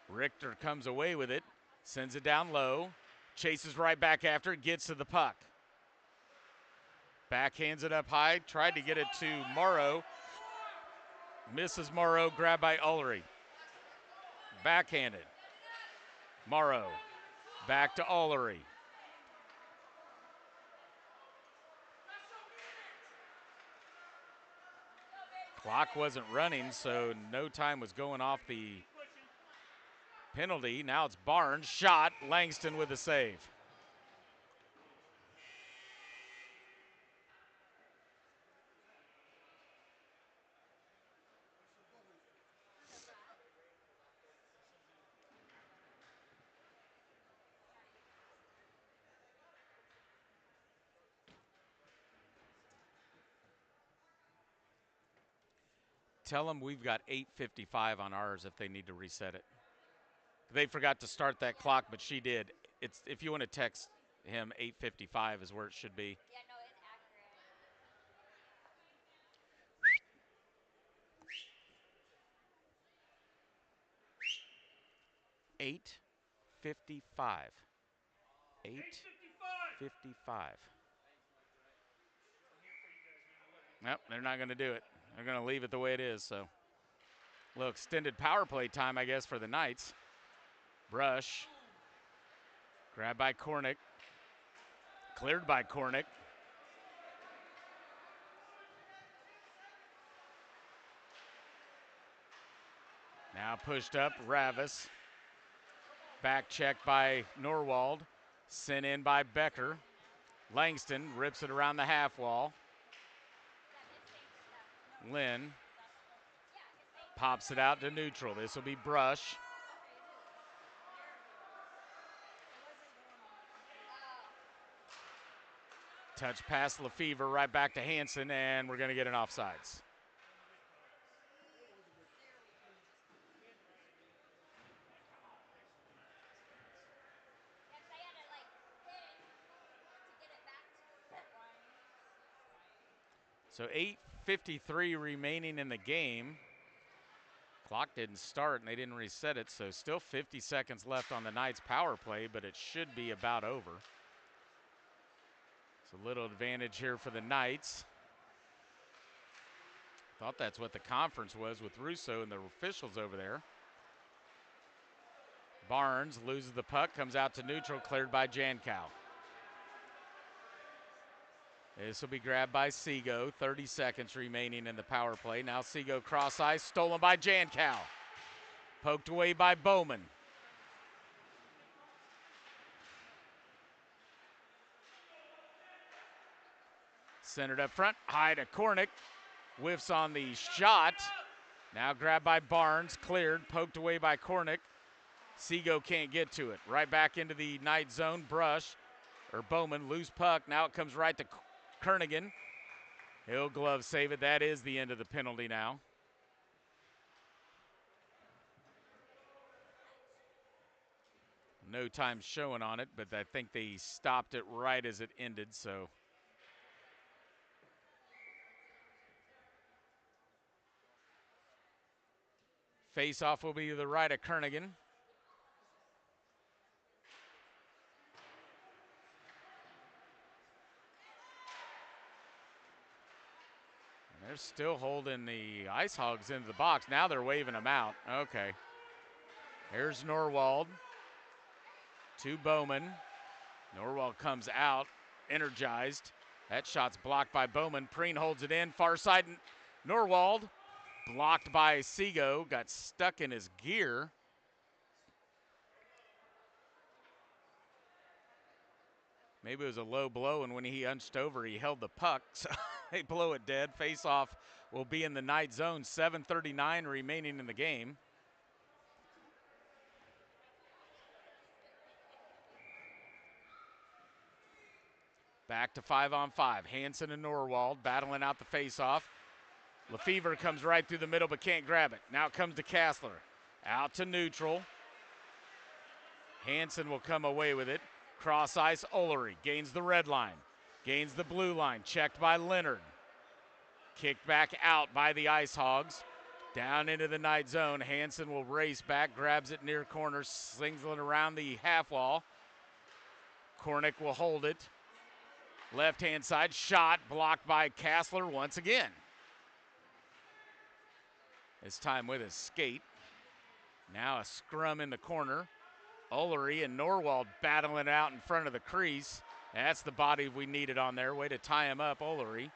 Richter comes away with it. Sends it down low. Chases right back after it. Gets to the puck. Backhands it up high. Tried to get it to Morrow. Misses Morrow, grabbed by Ullery. Backhanded. Morrow. Back to Ullery. Clock wasn't running, so no time was going off the penalty. Now it's Barnes. Shot. Langston with a save. Tell them we've got 8:55 on ours if they need to reset it. They forgot to start that clock, but she did. It's if you want to text him 8:55 is where it should be. Yeah, no, it's accurate. 8:55. 8:55. Nope, they're not going to do it. They're going to leave it the way it is. So, a little extended power play time, I guess, for the Knights. Brush. Grabbed by Kornick. Cleared by Kornick. Now pushed up, Ravis. Back check by Norwald. Sent in by Becker. Langston rips it around the half wall. Lynn pops it out to neutral. This will be Brush. Touch pass Lefevre right back to Hansen, and we're going to get an offsides. So 8:53 remaining in the game. Clock didn't start and they didn't reset it, so still 50 seconds left on the Knights power play, but it should be about over. It's a little advantage here for the Knights. Thought that's what the conference was with Russo and the officials over there. Barnes loses the puck, comes out to neutral, cleared by Jankow. This will be grabbed by Seago. 30 seconds remaining in the power play. Now Seago cross ice, stolen by Jankow. Poked away by Bowman. Centered up front, high to Kornick. Whiffs on the shot. Now grabbed by Barnes, cleared, poked away by Kornick. Seago can't get to it. Right back into the Knight zone. Bowman, loose puck. Now it comes right to Kernigan. He'll glove save it. That is the end of the penalty now. No time showing on it, but I think they stopped it right as it ended, so. Face-off will be to the right of Kernigan. They're still holding the Ice Hogs into the box. Now they're waving them out. Okay. Here's Norwald. To Bowman. Norwald comes out, energized. That shot's blocked by Bowman. Preen holds it in. Far side. Norwald blocked by Seago. Got stuck in his gear. Maybe it was a low blow, and when he hunched over, he held the puck. So they blow it dead. Face-off will be in the Knight zone. 7:39 remaining in the game. Back to 5-on-5. Hansen and Norwald battling out the face-off. Lefevre comes right through the middle but can't grab it. Now it comes to Kassler. Out to neutral. Hansen will come away with it. Cross ice, Ullery gains the red line. Gains the blue line. Checked by Leonard. Kicked back out by the Ice Hogs. Down into the Knight zone. Hansen will race back. Grabs it near corner. Slings it around the half wall. Kornick will hold it. Left-hand side shot blocked by Kassler once again. This time with his skate. Now a scrum in the corner. Ullery and Norwald battling out in front of the crease. That's the body we needed on there. Way to tie him up, Ullery.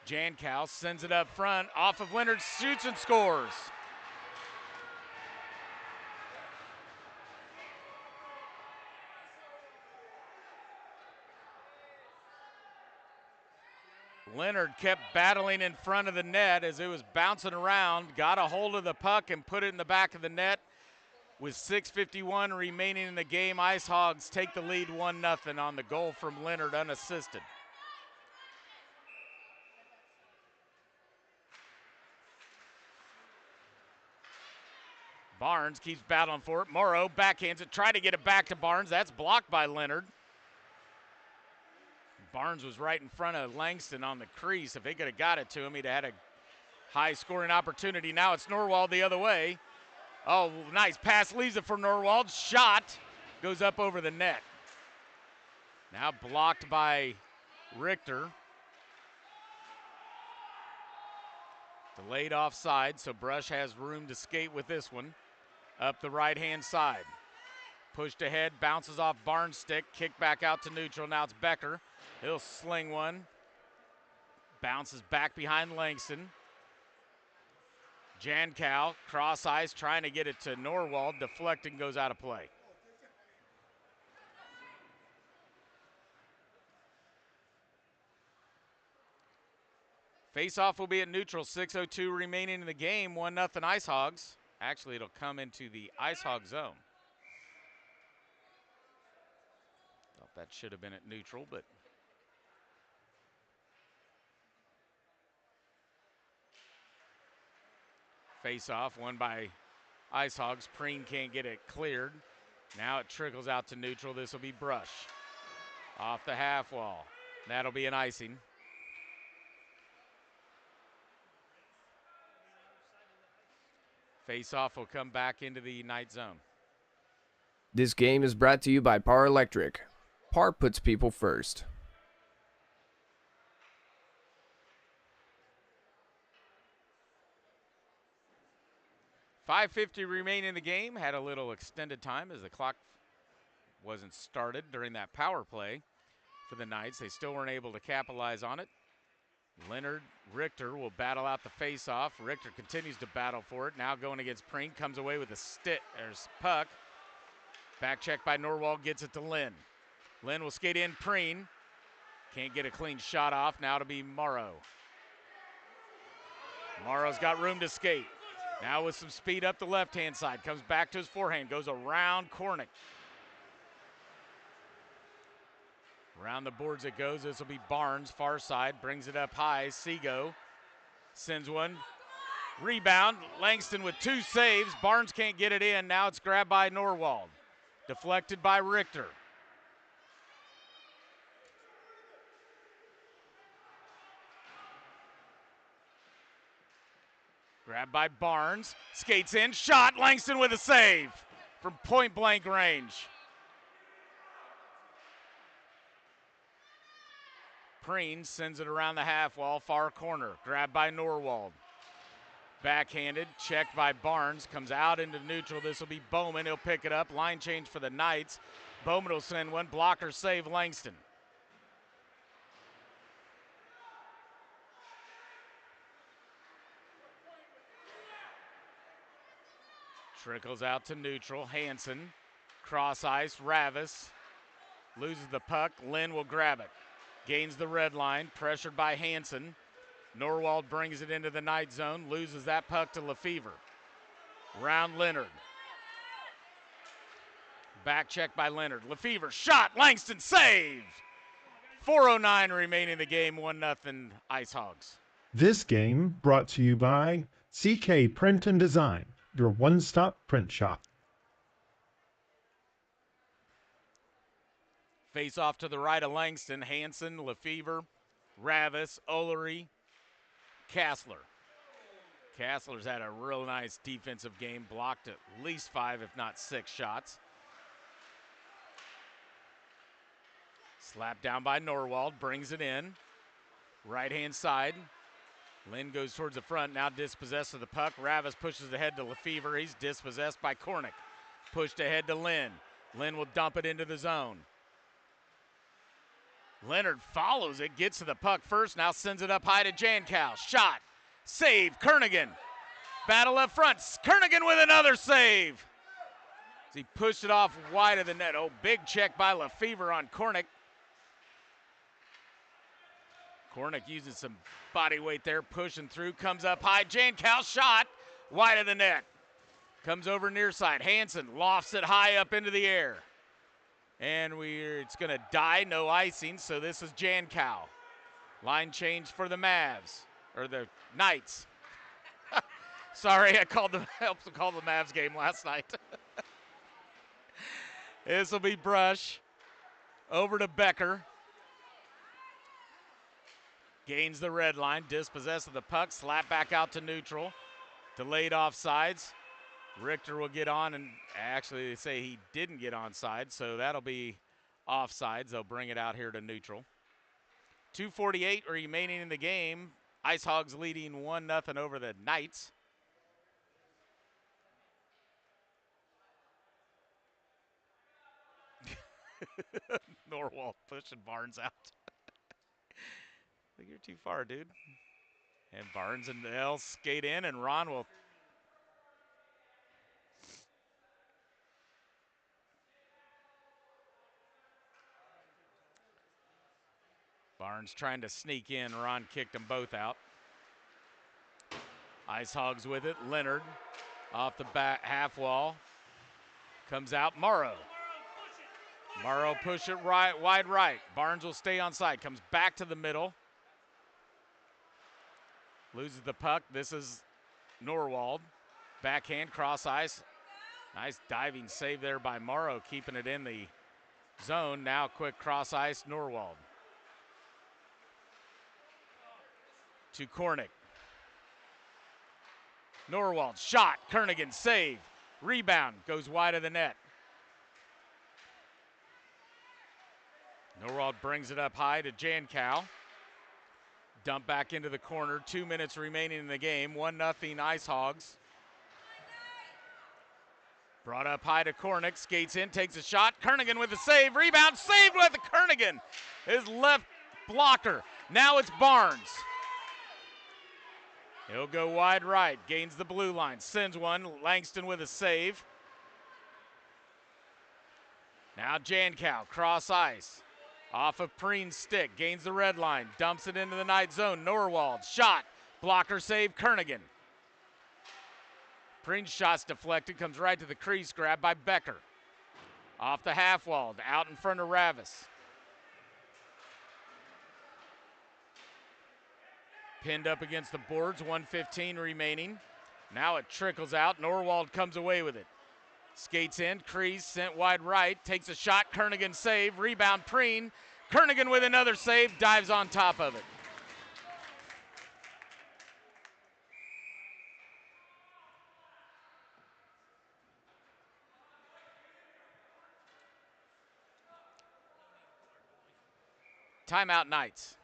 Jankow sends it up front. Off of Leonard, shoots and scores. Leonard kept battling in front of the net as it was bouncing around, got a hold of the puck and put it in the back of the net. With 6:51 remaining in the game, Ice Hogs take the lead 1-0 on the goal from Leonard unassisted. Barnes keeps battling for it. Morrow backhands it, try to get it back to Barnes. That's blocked by Leonard. Barnes was right in front of Langston on the crease. If he could have got it to him, he'd have had a high scoring opportunity. Now it's Norwald the other way. Oh, nice pass leaves it for Norwald. Shot goes up over the net. Now blocked by Richter. Delayed offside, so Brush has room to skate with this one. Up the right-hand side. Pushed ahead, bounces off Barnes' stick, kick back out to neutral. Now it's Becker. He'll sling one. Bounces back behind Langston. Jankow, cross ice, trying to get it to Norwald. Deflecting, goes out of play. Face-off will be at neutral. 6:02 remaining in the game. 1-0 Ice Hogs. Actually, it'll come into the Ice Hog zone. Thought that should have been at neutral, but face-off won by Ice Hogs. Preen can't get it cleared. Now it trickles out to neutral. This will be Brush. Off the half wall. That'll be an icing. Face-off will come back into the Knight zone. This game is brought to you by Par Electric. Par puts people first. .550 remain in the game. Had a little extended time as the clock wasn't started during that power play for the Knights. They still weren't able to capitalize on it. Leonard Richter will battle out the face-off. Richter continues to battle for it. Now going against Preen, comes away with a stick. There's puck. Back check by Norwald, gets it to Lynn. Lynn will skate in. Preen can't get a clean shot off. Now to be Morrow. Morrow's got room to skate. Now with some speed up the left-hand side. Comes back to his forehand. Goes around Kornick. Around the boards it goes. This will be Barnes, far side. Brings it up high. Seago sends one. Rebound. Langston with 2 saves. Barnes can't get it in. Now it's grabbed by Norwald. Deflected by Richter. Grabbed by Barnes. Skates in. Shot. Langston with a save from point blank range. Preen sends it around the half wall, far corner. Grabbed by Norwald. Backhanded, checked by Barnes. Comes out into neutral. This will be Bowman. He'll pick it up. Line change for the Knights. Bowman will send one. Blocker save Langston. Trickles out to neutral. Hansen. Cross ice. Ravis. Loses the puck. Lynn will grab it. Gains the red line. Pressured by Hansen. Norwald brings it into the Knight zone. Loses that puck to Lefevre. Round Leonard. Back check by Leonard. Lefevre shot. Langston saved. 4:09 remaining in the game. 1-0 Ice Hogs. This game brought to you by CK Print and Design, your one-stop print shop. Face off to the right of Langston. Hansen, Lefevre, Ravis, Olery, Kassler. Kassler's had a real nice defensive game. Blocked at least 5, if not 6 shots. Slapped down by Norwald. Brings it in. Right-hand side. Lynn goes towards the front. Now dispossessed of the puck. Ravis pushes ahead to Lefevre. He's dispossessed by Kornick. Pushed ahead to Lynn. Lynn will dump it into the zone. Leonard follows it, gets to the puck first, now sends it up high to Jankow. Shot, save, Kernigan. Battle up front, Kernigan with another save. As he pushed it off wide of the net. Oh, big check by Lefevre on Kornick. Kornick using some body weight there, pushing through, comes up high. Jankow shot, wide of the net. Comes over near side. Hansen lofts it high up into the air. And it's going to die, no icing, so this is Jankow. Line change for the Mavs, or the Knights. Sorry, I helped to call the Mavs game last night. This will be Brush. Over to Becker. Gains the red line, dispossessed of the puck, slap back out to neutral. Delayed offsides. Richter will get on, and actually they say he didn't get onside, so that'll be offsides. They'll bring it out here to neutral. 2:48 remaining in the game. Ice Hogs leading 1-0 over the Knights. Norwald pushing Barnes out. I think you're too far, dude. And Barnes and they'll skate in, and Ron will. Barnes trying to sneak in. Ron kicked them both out. Ice Hogs with it. Leonard off the back half wall. Comes out. Morrow. Morrow push it right, wide right. Barnes will stay on side. Comes back to the middle. Loses the puck. This is Norwald. Backhand, cross ice. Nice diving save there by Morrow, keeping it in the zone. Now quick cross ice, Norwald. To Kornick. Norwald, shot, Kernigan, save. Rebound, goes wide of the net. Norwald brings it up high to Jankow. Dump back into the corner. 2 minutes remaining in the game. 1-0 Ice Hogs. Brought up high to Kornick. Skates in, takes a shot. Kernigan with the save. Rebound, saved with the Kernigan. His left blocker. Now it's Barnes. He'll go wide right. Gains the blue line. Sends one. Langston with a save. Now Jankow, cross ice. Off of Preen's stick, gains the red line, dumps it into the Knight zone. Norwald, shot, blocker save, Kernigan. Preen's shot's deflected, comes right to the crease, grabbed by Becker. Off the half wall, out in front of Ravis. Pinned up against the boards, 1:15 remaining. Now it trickles out, Norwald comes away with it. Skates in, crease, sent wide right, takes a shot, Kernigan save, rebound Preen. Kernigan with another save, dives on top of it. Timeout Knights.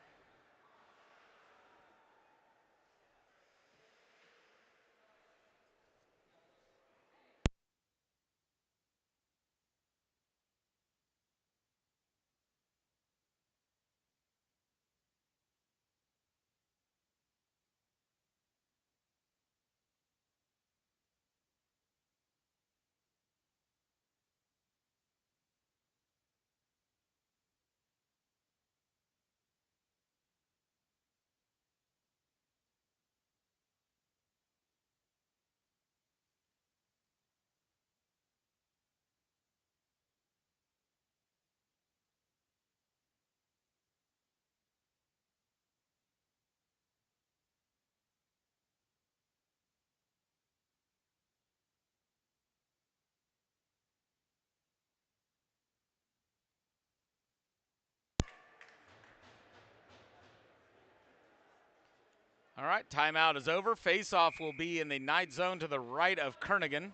All right, timeout is over. Face-off will be in the Knight zone to the right of Kernigan.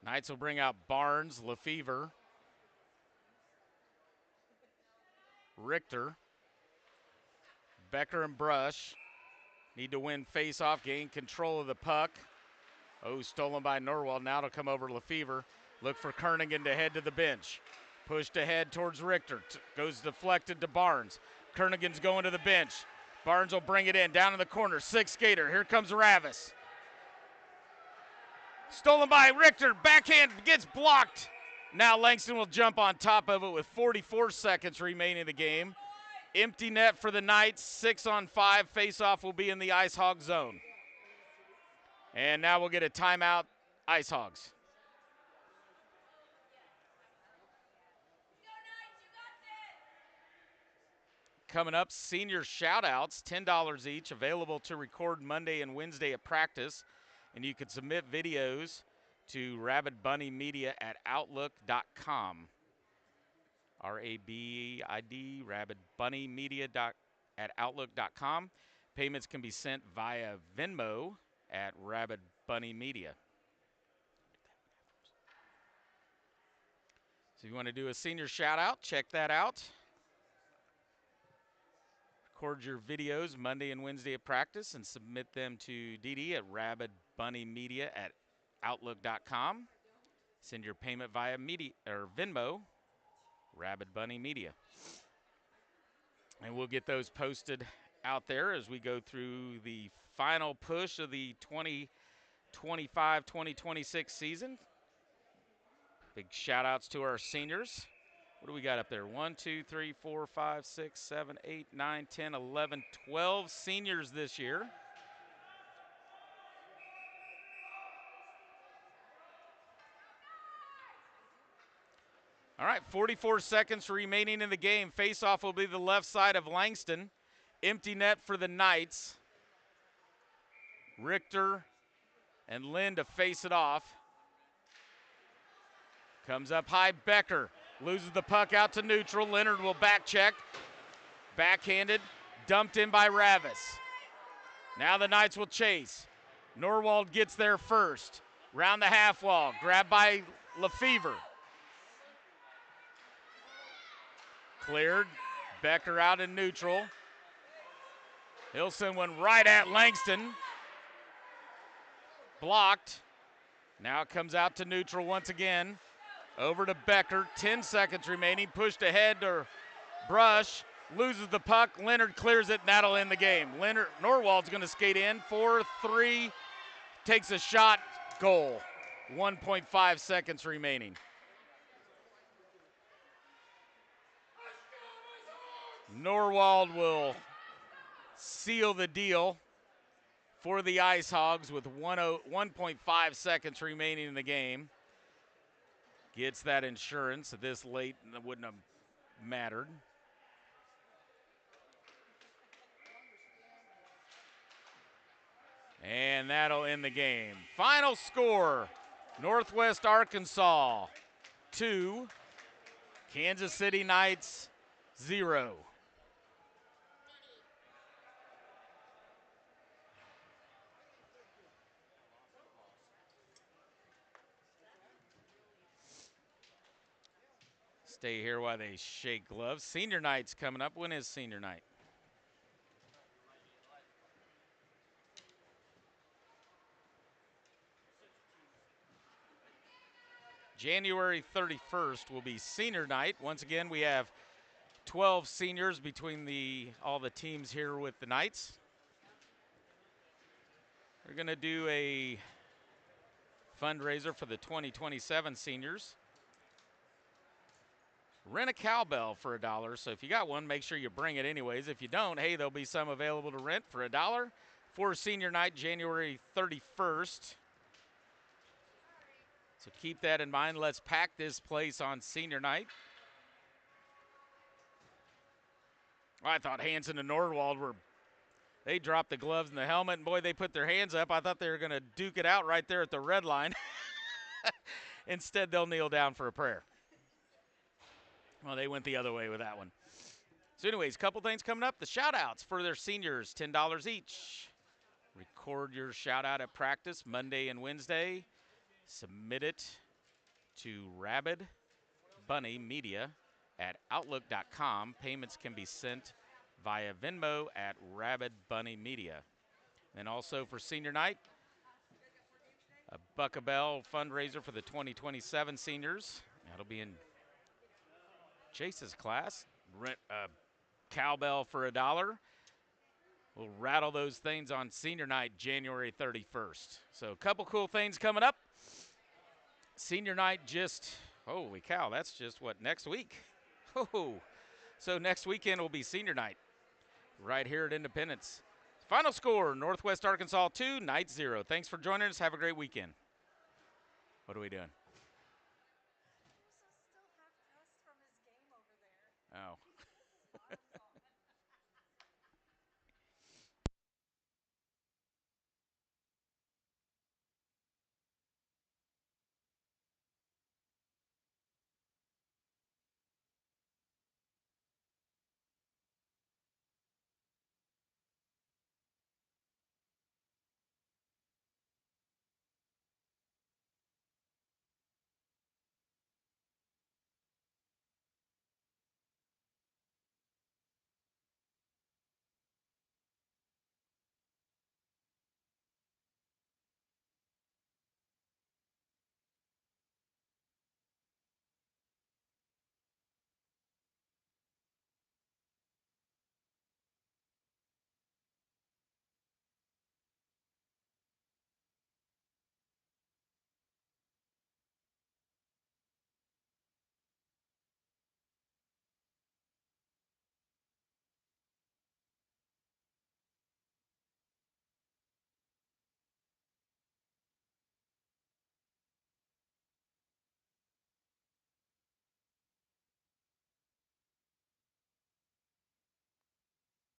Knights will bring out Barnes, Lefevre, Richter, Becker and Brush. Need to win face-off, gain control of the puck. Oh, stolen by Norwald. Now it'll come over Lefevre. Look for Kernigan to head to the bench. Pushed ahead towards Richter. Goes deflected to Barnes. Kernigan's going to the bench. Barnes will bring it in. Down in the corner. Six skater. Here comes Ravis. Stolen by Richter. Backhand gets blocked. Now Langston will jump on top of it with 44 seconds remaining in the game. Empty net for the Knights. 6-on-5. Face-off will be in the Ice Hog zone. And now we'll get a timeout, Ice Hogs. Coming up, senior shout-outs, $10 each, available to record Monday and Wednesday at practice. And you can submit videos to rabidbunnymedia@outlook.com. RABID, rabidbunnymedia@outlook.com. Payments can be sent via Venmo at Rabid Bunny Media. So if you want to do a senior shout out, check that out. Record your videos Monday and Wednesday at practice and submit them to DD at rabidbunnymedia@outlook.com. Send your payment via media or Venmo, Rabid Bunny Media. And we'll get those posted out there as we go through the final push of the 2025-2026 season. Big shout outs to our seniors. What do we got up there? 1, 2, 3, 4, 5, 6, 7, 8, 9, 10, 11, 12 seniors this year. All right, 44 seconds remaining in the game. Face-off will be the left side of Langston. Empty net for the Knights. Richter and Lynn to face it off. Comes up high, Becker. Loses the puck out to neutral. Leonard will back check. Backhanded, dumped in by Ravis. Now the Knights will chase. Norwald gets there first. Round the half wall, grabbed by Lefevre. Cleared, Becker out in neutral. He'll send one right at Langston. Blocked. Now it comes out to neutral once again. Over to Becker, 10 seconds remaining. Pushed ahead to Brush. Loses the puck. Leonard clears it, and that'll end the game. Norwald's going to skate in. 4-3. Takes a shot. Goal. 1.5 seconds remaining. Norwald will seal the deal for the Ice Hogs with 1.5 seconds remaining in the game. Gets that insurance this late, and it wouldn't have mattered. And that'll end the game. Final score, Northwest Arkansas 2, Kansas City Knights 0. Stay here while they shake gloves. Senior night's coming up. When is senior night? January 31st will be senior night. Once again, we have 12 seniors between all the teams here with the Knights. We're going to do a fundraiser for the 2027 seniors. Rent a cowbell for $1. So if you got one, make sure you bring it anyways. If you don't, hey, there'll be some available to rent for $1 for senior night, January 31st. So keep that in mind. Let's pack this place on senior night. I thought Hanson and Nordwald they dropped the gloves and the helmet, and boy, they put their hands up. I thought they were going to duke it out right there at the red line. Instead, they'll kneel down for a prayer. Well, they went the other way with that one. So anyways, couple things coming up. The shout-outs for their seniors, $10 each. Record your shout-out at practice Monday and Wednesday. Submit it to Rabid Bunny Media at Outlook.com. Payments can be sent via Venmo at Rabid Bunny Media. And also for senior night, a Buck-a-Bell fundraiser for the 2027 seniors. That'll be in Chase's class. Rent a cowbell for $1. We'll rattle those things on senior night, January 31st. So a couple cool things coming up. Senior night holy cow, that's just what, next week? Oh, so next weekend will be senior night right here at Independence. Final score, Northwest Arkansas 2, Knights 0. Thanks for joining us. Have a great weekend. What are we doing?